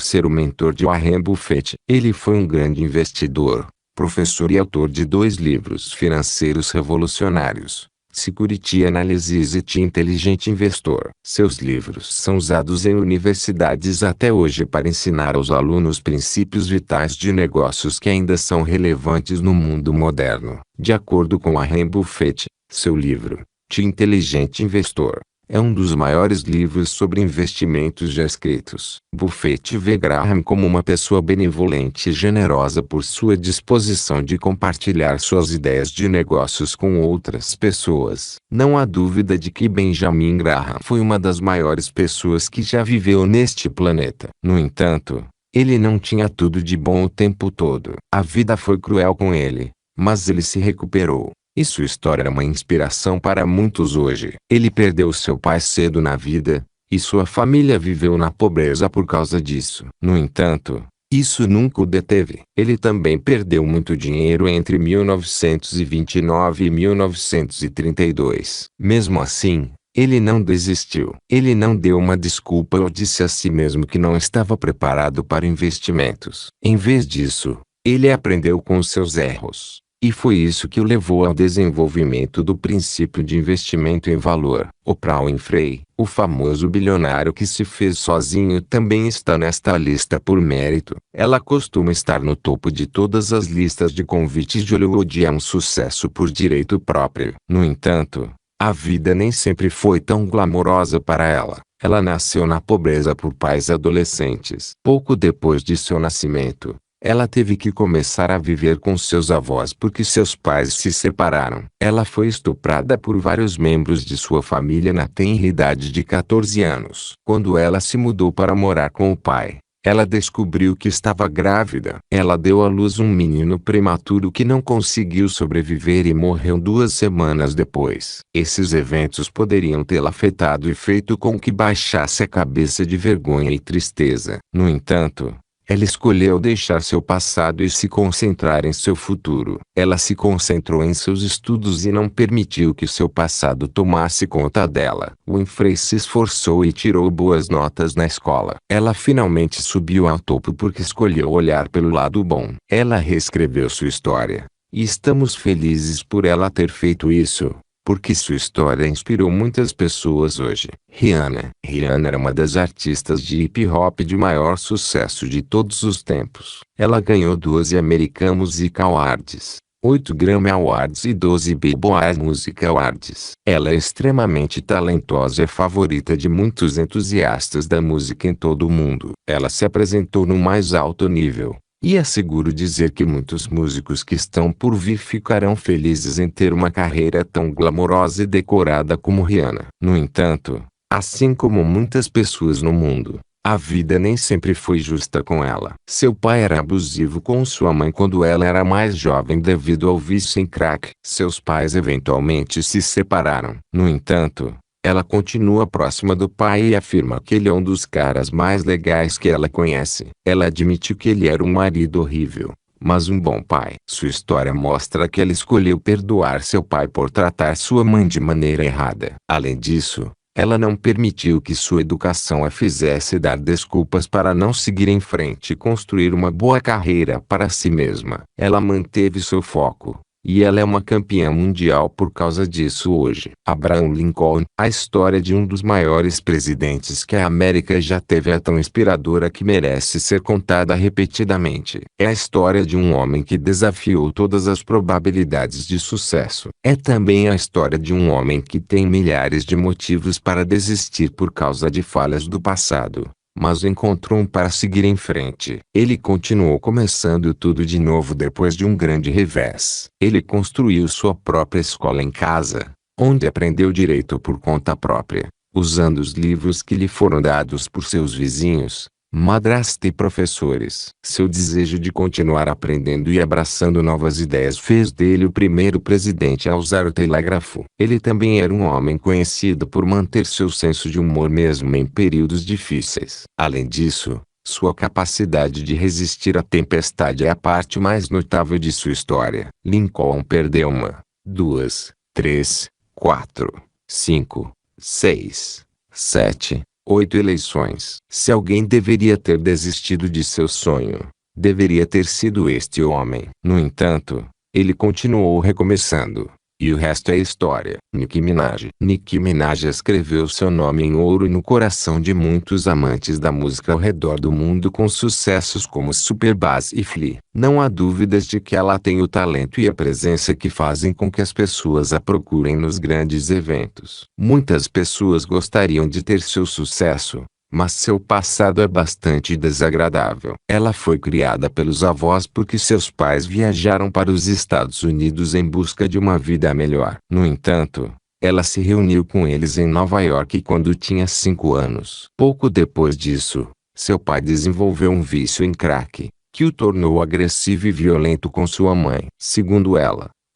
ser o mentor de Warren Buffett. Ele foi um grande investidor, professor e autor de 2 livros financeiros revolucionários: Security Analysis e The Intelligent Investor. Seus livros são usados em universidades até hoje para ensinar aos alunos princípios vitais de negócios que ainda são relevantes no mundo moderno. De acordo com Warren Buffett, seu livro, The Intelligent Investor, é um dos maiores livros sobre investimentos já escritos. Buffett vê Graham como uma pessoa benevolente e generosa por sua disposição de compartilhar suas ideias de negócios com outras pessoas. Não há dúvida de que Benjamin Graham foi uma das maiores pessoas que já viveu neste planeta. No entanto, ele não tinha tudo de bom o tempo todo. A vida foi cruel com ele, mas ele se recuperou. E sua história é uma inspiração para muitos hoje. Ele perdeu seu pai cedo na vida, e sua família viveu na pobreza por causa disso. No entanto, isso nunca o deteve. Ele também perdeu muito dinheiro entre 1929 e 1932. Mesmo assim, ele não desistiu. Ele não deu uma desculpa ou disse a si mesmo que não estava preparado para investimentos. Em vez disso, ele aprendeu com os seus erros. E foi isso que o levou ao desenvolvimento do princípio de investimento em valor. Oprah Winfrey, o famoso bilionário que se fez sozinho, também está nesta lista por mérito. Ela costuma estar no topo de todas as listas de convites de Hollywood e é um sucesso por direito próprio. No entanto, a vida nem sempre foi tão glamourosa para ela. Ela nasceu na pobreza por pais adolescentes. Pouco depois de seu nascimento, ela teve que começar a viver com seus avós porque seus pais se separaram. Ela foi estuprada por vários membros de sua família na tenra idade de 14 anos. Quando ela se mudou para morar com o pai, ela descobriu que estava grávida. Ela deu à luz um menino prematuro que não conseguiu sobreviver e morreu 2 semanas depois. Esses eventos poderiam tê-la afetado e feito com que baixasse a cabeça de vergonha e tristeza. No entanto, ela escolheu deixar seu passado e se concentrar em seu futuro. Ela se concentrou em seus estudos e não permitiu que seu passado tomasse conta dela. Winfrey se esforçou e tirou boas notas na escola. Ela finalmente subiu ao topo porque escolheu olhar pelo lado bom. Ela reescreveu sua história, e estamos felizes por ela ter feito isso, porque sua história inspirou muitas pessoas hoje. Rihanna. Rihanna era uma das artistas de hip hop de maior sucesso de todos os tempos. Ela ganhou 12 American Music Awards, 8 Grammy Awards e 12 Billboard Music Awards. Ela é extremamente talentosa e é favorita de muitos entusiastas da música em todo o mundo. Ela se apresentou no mais alto nível, e é seguro dizer que muitos músicos que estão por vir ficarão felizes em ter uma carreira tão glamourosa e decorada como Rihanna. No entanto, assim como muitas pessoas no mundo, a vida nem sempre foi justa com ela. Seu pai era abusivo com sua mãe quando ela era mais jovem devido ao vício em crack. Seus pais eventualmente se separaram. No entanto, ela continua próxima do pai e afirma que ele é um dos caras mais legais que ela conhece. Ela admite que ele era um marido horrível, mas um bom pai. Sua história mostra que ela escolheu perdoar seu pai por tratar sua mãe de maneira errada. Além disso, ela não permitiu que sua educação a fizesse dar desculpas para não seguir em frente e construir uma boa carreira para si mesma. Ela manteve seu foco. E ela é uma campeã mundial por causa disso hoje. Abraham Lincoln. A história de um dos maiores presidentes que a América já teve é tão inspiradora que merece ser contada repetidamente. É a história de um homem que desafiou todas as probabilidades de sucesso. É também a história de um homem que tem milhares de motivos para desistir por causa de falhas do passado, mas encontrou um para seguir em frente. Ele continuou começando tudo de novo depois de um grande revés. Ele construiu sua própria escola em casa, onde aprendeu direito por conta própria, usando os livros que lhe foram dados por seus vizinhos, madrasta e professores. Seu desejo de continuar aprendendo e abraçando novas ideias fez dele o primeiro presidente a usar o telégrafo. Ele também era um homem conhecido por manter seu senso de humor mesmo em períodos difíceis. Além disso, sua capacidade de resistir à tempestade é a parte mais notável de sua história. Lincoln perdeu uma, duas, três, quatro, cinco, seis, sete, 8 eleições. Se alguém deveria ter desistido de seu sonho, deveria ter sido este homem. No entanto, ele continuou recomeçando. E o resto é história. Nicki Minaj. Nicki Minaj escreveu seu nome em ouro no coração de muitos amantes da música ao redor do mundo com sucessos como Superbass e Flea. Não há dúvidas de que ela tem o talento e a presença que fazem com que as pessoas a procurem nos grandes eventos. Muitas pessoas gostariam de ter seu sucesso, mas seu passado é bastante desagradável. Ela foi criada pelos avós porque seus pais viajaram para os Estados Unidos em busca de uma vida melhor. No entanto, ela se reuniu com eles em Nova York quando tinha 5 anos. Pouco depois disso, seu pai desenvolveu um vício em crack, que o tornou agressivo e violento com sua mãe. Segundo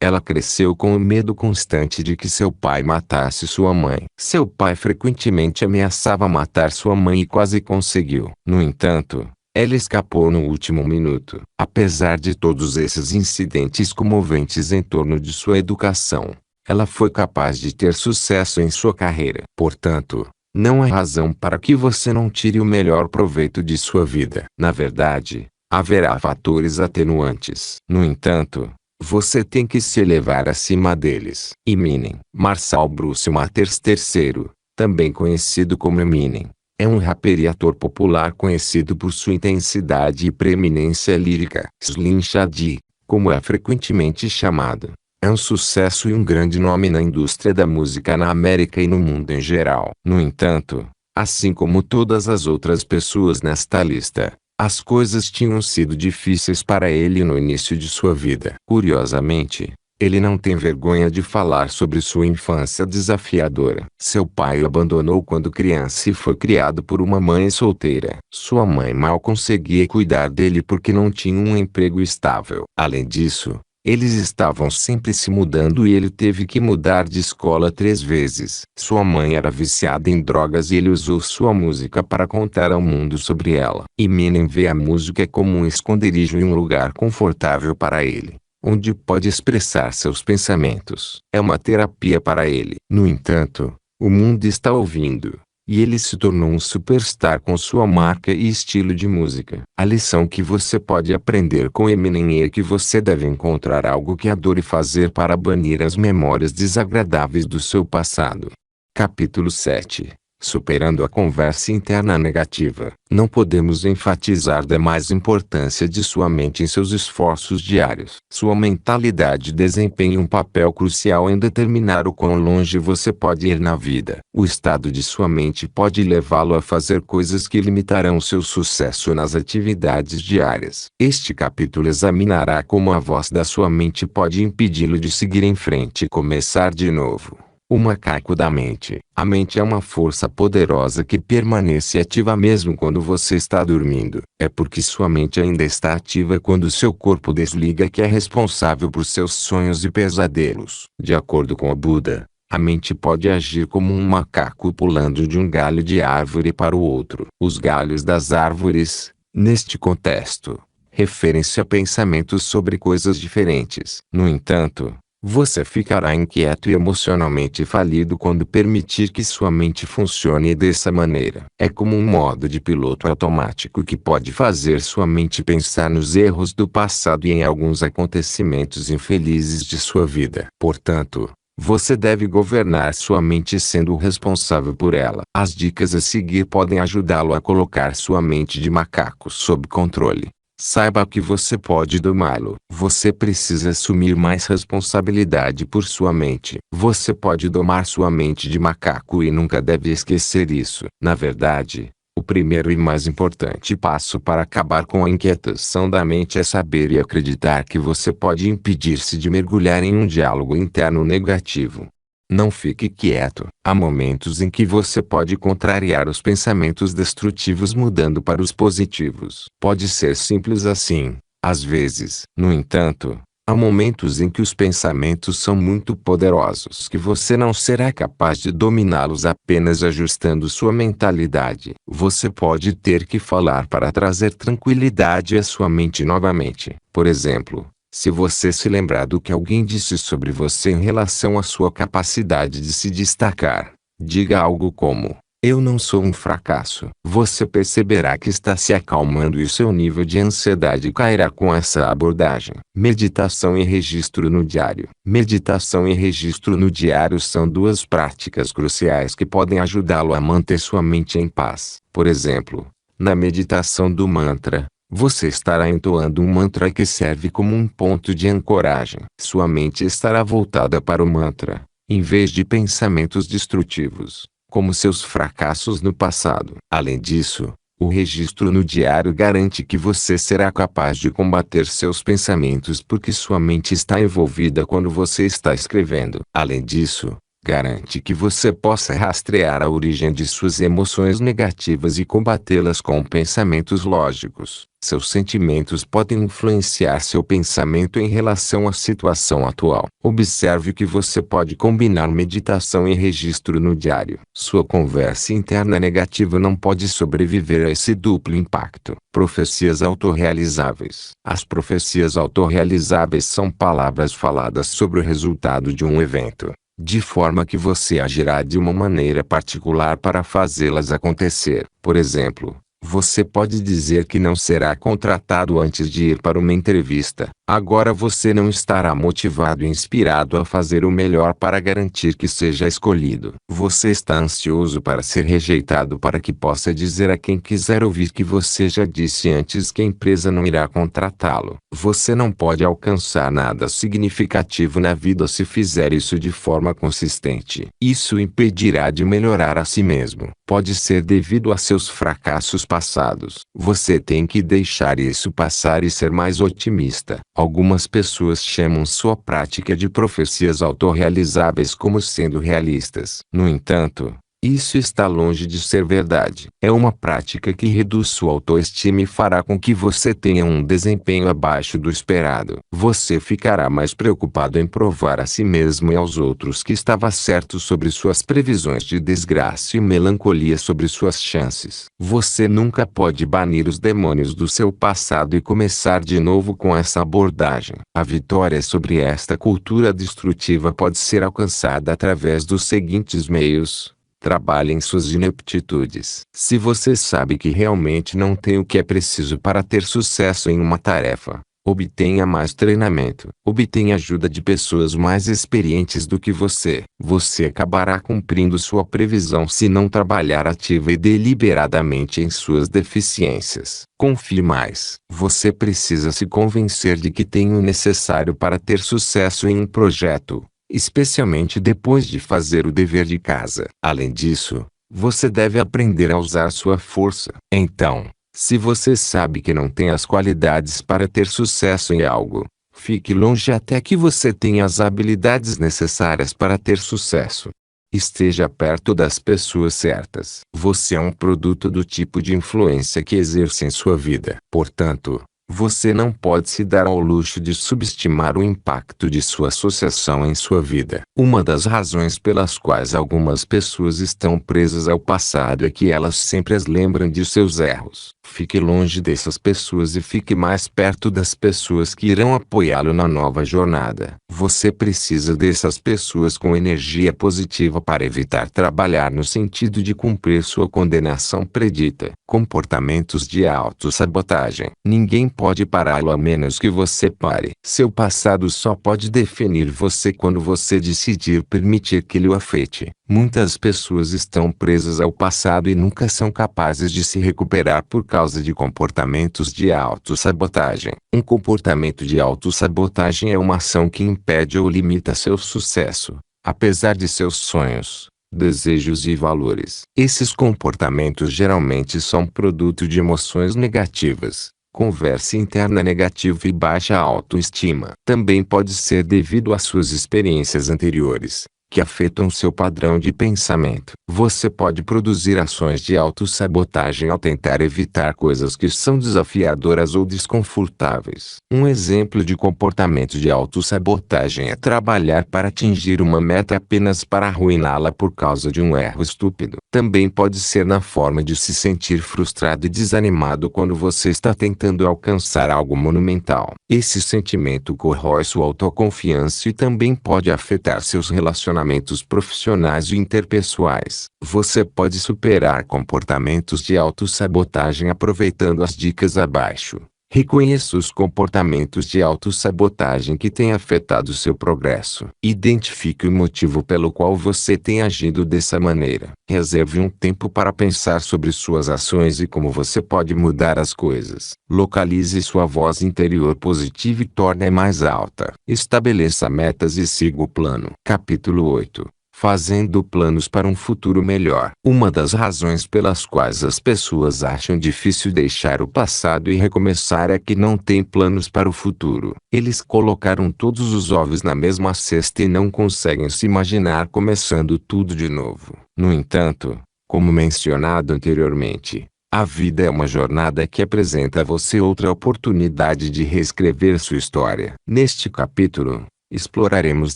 ela cresceu com o medo constante de que seu pai matasse sua mãe. Seu pai frequentemente ameaçava matar sua mãe e quase conseguiu. No entanto, ela escapou no último minuto. Apesar de todos esses incidentes comoventes em torno de sua educação, ela foi capaz de ter sucesso em sua carreira. Portanto, não há razão para que você não tire o melhor proveito de sua vida. Na verdade, haverá fatores atenuantes. No entanto, você tem que se elevar acima deles. Eminem. Marshall Bruce Mathers III, também conhecido como Eminem, é um rapper e ator popular conhecido por sua intensidade e preeminência lírica. Slim Shady, como é frequentemente chamado, é um sucesso e um grande nome na indústria da música na América e no mundo em geral. No entanto, assim como todas as outras pessoas nesta lista, as coisas tinham sido difíceis para ele no início de sua vida. Curiosamente, ele não tem vergonha de falar sobre sua infância desafiadora. Seu pai o abandonou quando criança e foi criado por uma mãe solteira. Sua mãe mal conseguia cuidar dele porque não tinha um emprego estável. Além disso, eles estavam sempre se mudando e ele teve que mudar de escola 3 vezes. Sua mãe era viciada em drogas e ele usou sua música para contar ao mundo sobre ela. Eminem vê a música como um esconderijo e um lugar confortável para ele, onde pode expressar seus pensamentos. É uma terapia para ele. No entanto, o mundo está ouvindo, e ele se tornou um superstar com sua marca e estilo de música. A lição que você pode aprender com Eminem é que você deve encontrar algo que adore fazer para banir as memórias desagradáveis do seu passado. Capítulo 7. Superando a conversa interna negativa. Não podemos enfatizar demais a importância de sua mente em seus esforços diários. Sua mentalidade desempenha um papel crucial em determinar o quão longe você pode ir na vida. O estado de sua mente pode levá-lo a fazer coisas que limitarão seu sucesso nas atividades diárias. Este capítulo examinará como a voz da sua mente pode impedi-lo de seguir em frente e começar de novo. O macaco da mente. A mente é uma força poderosa que permanece ativa mesmo quando você está dormindo. É porque sua mente ainda está ativa quando seu corpo desliga que é responsável por seus sonhos e pesadelos. De acordo com o Buda, a mente pode agir como um macaco pulando de um galho de árvore para o outro. Os galhos das árvores, neste contexto, referem-se a pensamentos sobre coisas diferentes. No entanto, você ficará inquieto e emocionalmente falido quando permitir que sua mente funcione dessa maneira. É como um modo de piloto automático que pode fazer sua mente pensar nos erros do passado e em alguns acontecimentos infelizes de sua vida. Portanto, você deve governar sua mente sendo o responsável por ela. As dicas a seguir podem ajudá-lo a colocar sua mente de macaco sob controle. Saiba que você pode domá-lo. Você precisa assumir mais responsabilidade por sua mente. Você pode domar sua mente de macaco e nunca deve esquecer isso. Na verdade, o primeiro e mais importante passo para acabar com a inquietação da mente é saber e acreditar que você pode impedir-se de mergulhar em um diálogo interno negativo. Não fique quieto. Há momentos em que você pode contrariar os pensamentos destrutivos mudando para os positivos. Pode ser simples assim, às vezes. No entanto, há momentos em que os pensamentos são muito poderosos que você não será capaz de dominá-los apenas ajustando sua mentalidade. Você pode ter que falar para trazer tranquilidade à sua mente novamente. Por exemplo, se você se lembrar do que alguém disse sobre você em relação à sua capacidade de se destacar, diga algo como: "Eu não sou um fracasso." Você perceberá que está se acalmando e seu nível de ansiedade cairá com essa abordagem. Meditação e registro no diário. Meditação e registro no diário são duas práticas cruciais que podem ajudá-lo a manter sua mente em paz. Por exemplo, na meditação do mantra, você estará entoando um mantra que serve como um ponto de ancoragem. Sua mente estará voltada para o mantra, em vez de pensamentos destrutivos, como seus fracassos no passado. Além disso, o registro no diário garante que você será capaz de combater seus pensamentos porque sua mente está envolvida quando você está escrevendo. Além disso, garante que você possa rastrear a origem de suas emoções negativas e combatê-las com pensamentos lógicos. Seus sentimentos podem influenciar seu pensamento em relação à situação atual. Observe que você pode combinar meditação e registro no diário. Sua conversa interna negativa não pode sobreviver a esse duplo impacto. Profecias autorrealizáveis. As profecias autorrealizáveis são palavras faladas sobre o resultado de um evento, de forma que você agirá de uma maneira particular para fazê-las acontecer. Por exemplo, você pode dizer que não será contratado antes de ir para uma entrevista. Agora você não estará motivado e inspirado a fazer o melhor para garantir que seja escolhido. Você está ansioso para ser rejeitado para que possa dizer a quem quiser ouvir que você já disse antes que a empresa não irá contratá-lo. Você não pode alcançar nada significativo na vida se fizer isso de forma consistente. Isso o impedirá de melhorar a si mesmo. Pode ser devido a seus fracassos passados. Você tem que deixar isso passar e ser mais otimista. Algumas pessoas chamam sua prática de profecias autorrealizáveis como sendo realistas. No entanto, isso está longe de ser verdade. É uma prática que reduz sua autoestima e fará com que você tenha um desempenho abaixo do esperado. Você ficará mais preocupado em provar a si mesmo e aos outros que estava certo sobre suas previsões de desgraça e melancolia sobre suas chances. Você nunca pode banir os demônios do seu passado e começar de novo com essa abordagem. A vitória sobre esta cultura destrutiva pode ser alcançada através dos seguintes meios. Trabalhe em suas ineptitudes. Se você sabe que realmente não tem o que é preciso para ter sucesso em uma tarefa, obtenha mais treinamento. Obtenha ajuda de pessoas mais experientes do que você. Você acabará cumprindo sua previsão se não trabalhar ativa e deliberadamente em suas deficiências. Confie mais. Você precisa se convencer de que tem o necessário para ter sucesso em um projeto, especialmente depois de fazer o dever de casa. Além disso, você deve aprender a usar sua força. Então, se você sabe que não tem as qualidades para ter sucesso em algo, fique longe até que você tenha as habilidades necessárias para ter sucesso. Esteja perto das pessoas certas. Você é um produto do tipo de influência que exerce em sua vida. Portanto, você não pode se dar ao luxo de subestimar o impacto de sua associação em sua vida. Uma das razões pelas quais algumas pessoas estão presas ao passado é que elas sempre as lembram de seus erros. Fique longe dessas pessoas e fique mais perto das pessoas que irão apoiá-lo na nova jornada. Você precisa dessas pessoas com energia positiva para evitar trabalhar no sentido de cumprir sua condenação predita. Comportamentos de autossabotagem. Ninguém pode pará-lo a menos que você pare. Seu passado só pode definir você quando você decidir permitir que ele o afete. Muitas pessoas estão presas ao passado e nunca são capazes de se recuperar por causa de comportamentos de autossabotagem. Um comportamento de autossabotagem é uma ação que impede ou limita seu sucesso, apesar de seus sonhos, desejos e valores. Esses comportamentos geralmente são produto de emoções negativas, conversa interna negativa e baixa autoestima. Também pode ser devido às suas experiências anteriores, que afetam seu padrão de pensamento. Você pode produzir ações de autossabotagem ao tentar evitar coisas que são desafiadoras ou desconfortáveis. Um exemplo de comportamento de autossabotagem é trabalhar para atingir uma meta apenas para arruiná-la por causa de um erro estúpido. Também pode ser na forma de se sentir frustrado e desanimado quando você está tentando alcançar algo monumental. Esse sentimento corrói sua autoconfiança e também pode afetar seus relacionamentos profissionais e interpessoais. Você pode superar comportamentos de autossabotagem aproveitando as dicas abaixo. Reconheça os comportamentos de autossabotagem que têm afetado seu progresso. Identifique o motivo pelo qual você tem agido dessa maneira. Reserve um tempo para pensar sobre suas ações e como você pode mudar as coisas. Localize sua voz interior positiva e torne-a mais alta. Estabeleça metas e siga o plano. Capítulo 8. Fazendo planos para um futuro melhor. Uma das razões pelas quais as pessoas acham difícil deixar o passado e recomeçar é que não têm planos para o futuro. Eles colocaram todos os ovos na mesma cesta e não conseguem se imaginar começando tudo de novo. No entanto, como mencionado anteriormente, a vida é uma jornada que apresenta a você outra oportunidade de reescrever sua história. Neste capítulo, exploraremos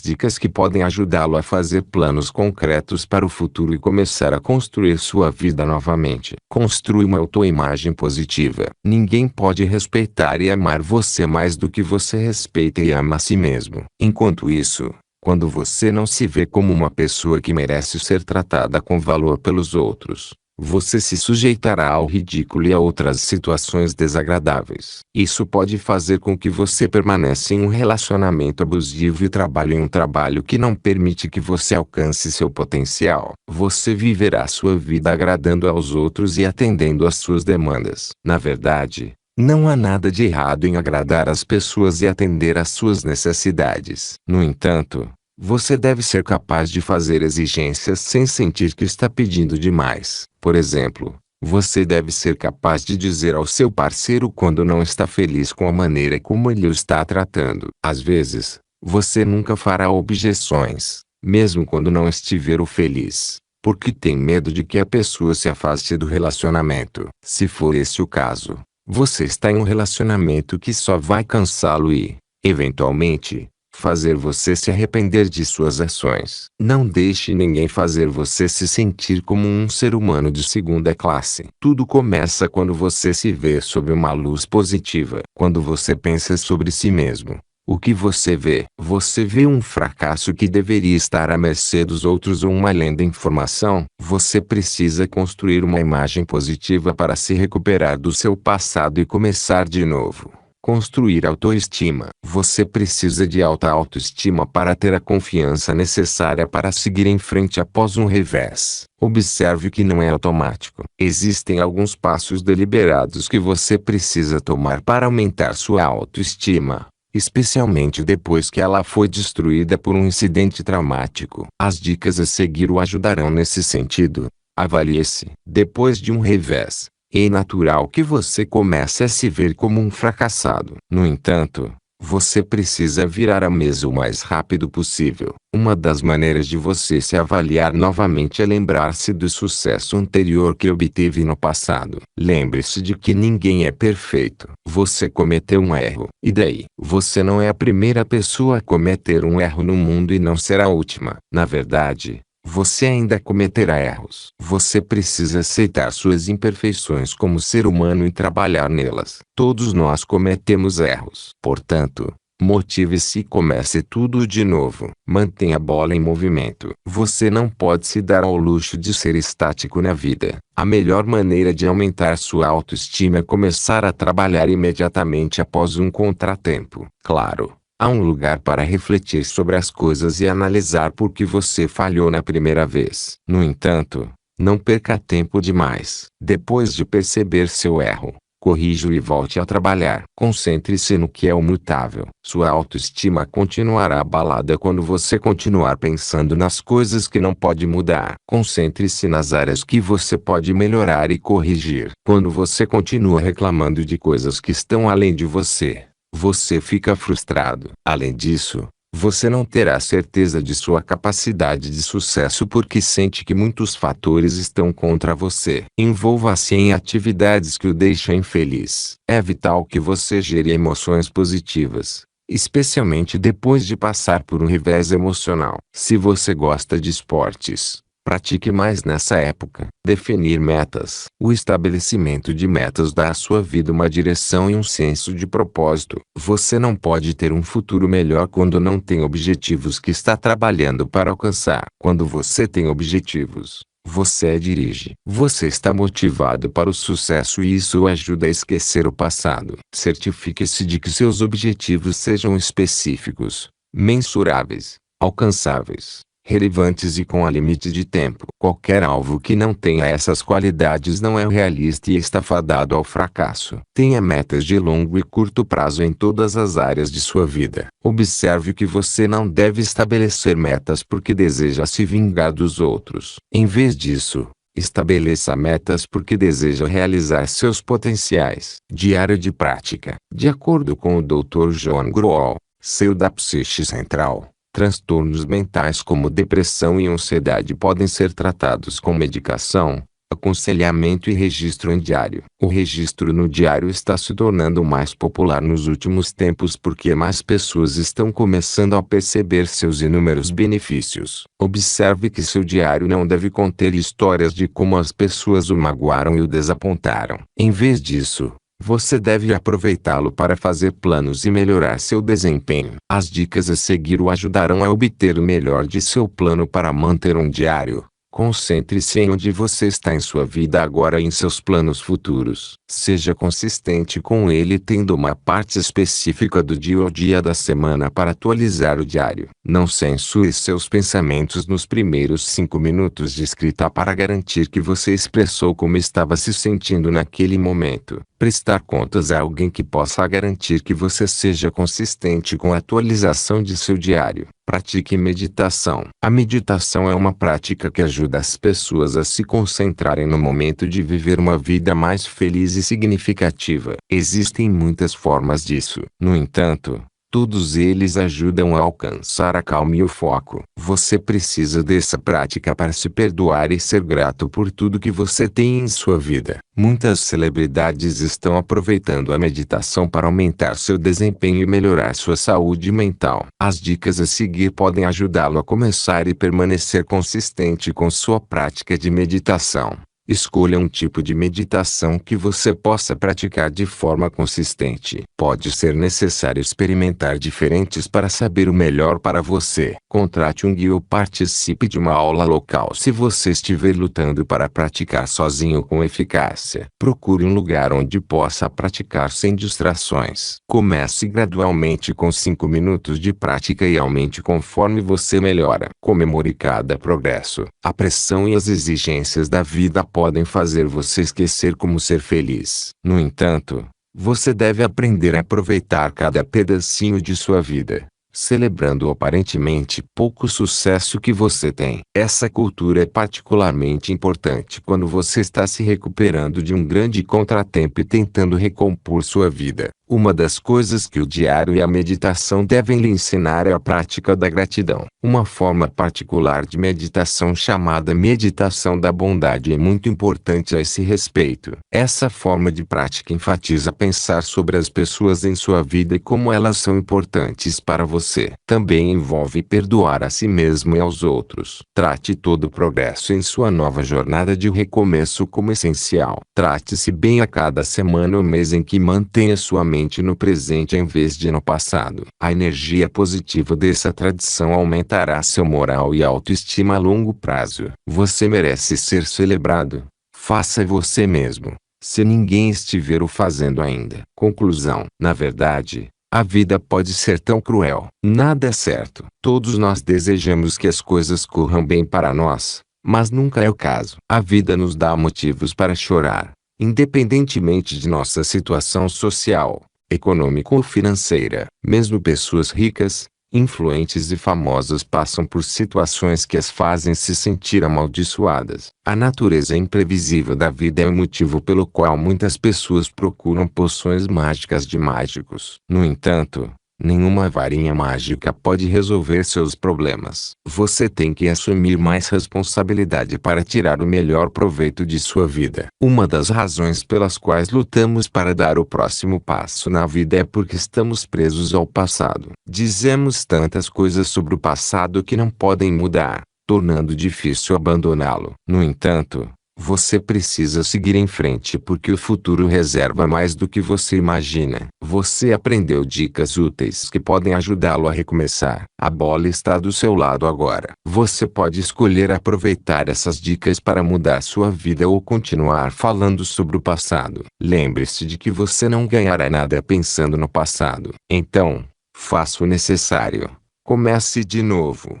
dicas que podem ajudá-lo a fazer planos concretos para o futuro e começar a construir sua vida novamente. Construa uma autoimagem positiva. Ninguém pode respeitar e amar você mais do que você respeita e ama a si mesmo. Enquanto isso, quando você não se vê como uma pessoa que merece ser tratada com valor pelos outros, você se sujeitará ao ridículo e a outras situações desagradáveis. Isso pode fazer com que você permaneça em um relacionamento abusivo e trabalhe em um trabalho que não permite que você alcance seu potencial. Você viverá sua vida agradando aos outros e atendendo às suas demandas. Na verdade, não há nada de errado em agradar as pessoas e atender às suas necessidades. No entanto, você deve ser capaz de fazer exigências sem sentir que está pedindo demais. Por exemplo, você deve ser capaz de dizer ao seu parceiro quando não está feliz com a maneira como ele o está tratando. Às vezes, você nunca fará objeções, mesmo quando não estiver feliz, porque tem medo de que a pessoa se afaste do relacionamento. Se for esse o caso, você está em um relacionamento que só vai cansá-lo e, eventualmente, fazer você se arrepender de suas ações. Não deixe ninguém fazer você se sentir como um ser humano de segunda classe. Tudo começa quando você se vê sob uma luz positiva. Quando você pensa sobre si mesmo, o que você vê? Você vê um fracasso que deveria estar à mercê dos outros ou uma lenda em formação? Você precisa construir uma imagem positiva para se recuperar do seu passado e começar de novo. Construir autoestima. Você precisa de alta autoestima para ter a confiança necessária para seguir em frente após um revés. Observe que não é automático. Existem alguns passos deliberados que você precisa tomar para aumentar sua autoestima, especialmente depois que ela foi destruída por um incidente traumático. As dicas a seguir o ajudarão nesse sentido. Avalie-se. Depois de um revés, é natural que você comece a se ver como um fracassado. No entanto, você precisa virar a mesa o mais rápido possível. Uma das maneiras de você se avaliar novamente é lembrar-se do sucesso anterior que obteve no passado. Lembre-se de que ninguém é perfeito. Você cometeu um erro. E daí? Você não é a primeira pessoa a cometer um erro no mundo e não será a última. Na verdade, Você ainda cometerá erros. Você precisa aceitar suas imperfeições como ser humano e trabalhar nelas. Todos nós cometemos erros. Portanto, motive-se e comece tudo de novo. Mantenha a bola em movimento. Você não pode se dar ao luxo de ser estático na vida. A melhor maneira de aumentar sua autoestima é começar a trabalhar imediatamente após um contratempo. Claro, há um lugar para refletir sobre as coisas e analisar por que você falhou na primeira vez. No entanto, não perca tempo demais. Depois de perceber seu erro, corrija-o e volte a trabalhar. Concentre-se no que é imutável. Sua autoestima continuará abalada quando você continuar pensando nas coisas que não pode mudar. Concentre-se nas áreas que você pode melhorar e corrigir. Quando você continua reclamando de coisas que estão além de você, você fica frustrado. Além disso, você não terá certeza de sua capacidade de sucesso porque sente que muitos fatores estão contra você. Envolva-se em atividades que o deixam infeliz. É vital que você gere emoções positivas, especialmente depois de passar por um revés emocional. Se você gosta de esportes, pratique mais nessa época. Definir metas. O estabelecimento de metas dá à sua vida uma direção e um senso de propósito. Você não pode ter um futuro melhor quando não tem objetivos que está trabalhando para alcançar. Quando você tem objetivos, você dirige. Você está motivado para o sucesso e isso o ajuda a esquecer o passado. Certifique-se de que seus objetivos sejam específicos, mensuráveis, alcançáveis, relevantes e com a limite de tempo. Qualquer alvo que não tenha essas qualidades não é realista e está fadado ao fracasso. Tenha metas de longo e curto prazo em todas as áreas de sua vida. Observe que você não deve estabelecer metas porque deseja se vingar dos outros. Em vez disso, estabeleça metas porque deseja realizar seus potenciais. Diário de prática. De acordo com o Dr. John Grohl, CEO da Psique Central, transtornos mentais como depressão e ansiedade podem ser tratados com medicação, aconselhamento e registro em diário. O registro no diário está se tornando mais popular nos últimos tempos porque mais pessoas estão começando a perceber seus inúmeros benefícios. Observe que seu diário não deve conter histórias de como as pessoas o magoaram e o desapontaram. Em vez disso, você deve aproveitá-lo para fazer planos e melhorar seu desempenho. As dicas a seguir o ajudarão a obter o melhor de seu plano para manter um diário. Concentre-se em onde você está em sua vida agora e em seus planos futuros. Seja consistente com ele tendo uma parte específica do dia ou dia da semana para atualizar o diário. Não censure seus pensamentos nos primeiros 5 minutos de escrita para garantir que você expressou como estava se sentindo naquele momento. Prestar contas a alguém que possa garantir que você seja consistente com a atualização de seu diário. Pratique meditação. A meditação é uma prática que ajuda as pessoas a se concentrarem no momento de viver uma vida mais feliz e significativa. Existem muitas formas disso. No entanto, todos eles ajudam a alcançar a calma e o foco. Você precisa dessa prática para se perdoar e ser grato por tudo que você tem em sua vida. Muitas celebridades estão aproveitando a meditação para aumentar seu desempenho e melhorar sua saúde mental. As dicas a seguir podem ajudá-lo a começar e permanecer consistente com sua prática de meditação. Escolha um tipo de meditação que você possa praticar de forma consistente. Pode ser necessário experimentar diferentes para saber o melhor para você. Contrate um guia ou participe de uma aula local se você estiver lutando para praticar sozinho com eficácia. Procure um lugar onde possa praticar sem distrações. Comece gradualmente com 5 minutos de prática e aumente conforme você melhora. Comemore cada progresso. A pressão e as exigências da vida podem fazer você esquecer como ser feliz. No entanto, você deve aprender a aproveitar cada pedacinho de sua vida, celebrando o aparentemente pouco sucesso que você tem. Essa cultura é particularmente importante quando você está se recuperando de um grande contratempo e tentando recompor sua vida. Uma das coisas que o diário e a meditação devem lhe ensinar é a prática da gratidão. Uma forma particular de meditação chamada meditação da bondade é muito importante a esse respeito. Essa forma de prática enfatiza pensar sobre as pessoas em sua vida e como elas são importantes para você. Também envolve perdoar a si mesmo e aos outros. Trate todo o progresso em sua nova jornada de recomeço como essencial. Trate-se bem a cada semana ou mês em que mantenha sua mente no presente em vez de no passado. A energia positiva dessa tradição aumentará seu moral e autoestima a longo prazo. Você merece ser celebrado. Faça você mesmo, se ninguém estiver o fazendo ainda. Conclusão: na verdade, a vida pode ser tão cruel. Nada é certo. Todos nós desejamos que as coisas corram bem para nós, mas nunca é o caso. A vida nos dá motivos para chorar, independentemente de nossa situação social, econômica ou financeira. Mesmo pessoas ricas, influentes e famosas passam por situações que as fazem se sentir amaldiçoadas. A natureza imprevisível da vida é o motivo pelo qual muitas pessoas procuram poções mágicas de mágicos. No entanto, nenhuma varinha mágica pode resolver seus problemas. Você tem que assumir mais responsabilidade para tirar o melhor proveito de sua vida. Uma das razões pelas quais lutamos para dar o próximo passo na vida é porque estamos presos ao passado. Dizemos tantas coisas sobre o passado que não podem mudar, tornando difícil abandoná-lo. No entanto, você precisa seguir em frente porque o futuro reserva mais do que você imagina. Você aprendeu dicas úteis que podem ajudá-lo a recomeçar. A bola está do seu lado agora. Você pode escolher aproveitar essas dicas para mudar sua vida ou continuar falando sobre o passado. Lembre-se de que você não ganhará nada pensando no passado. Então, faça o necessário. Comece de novo.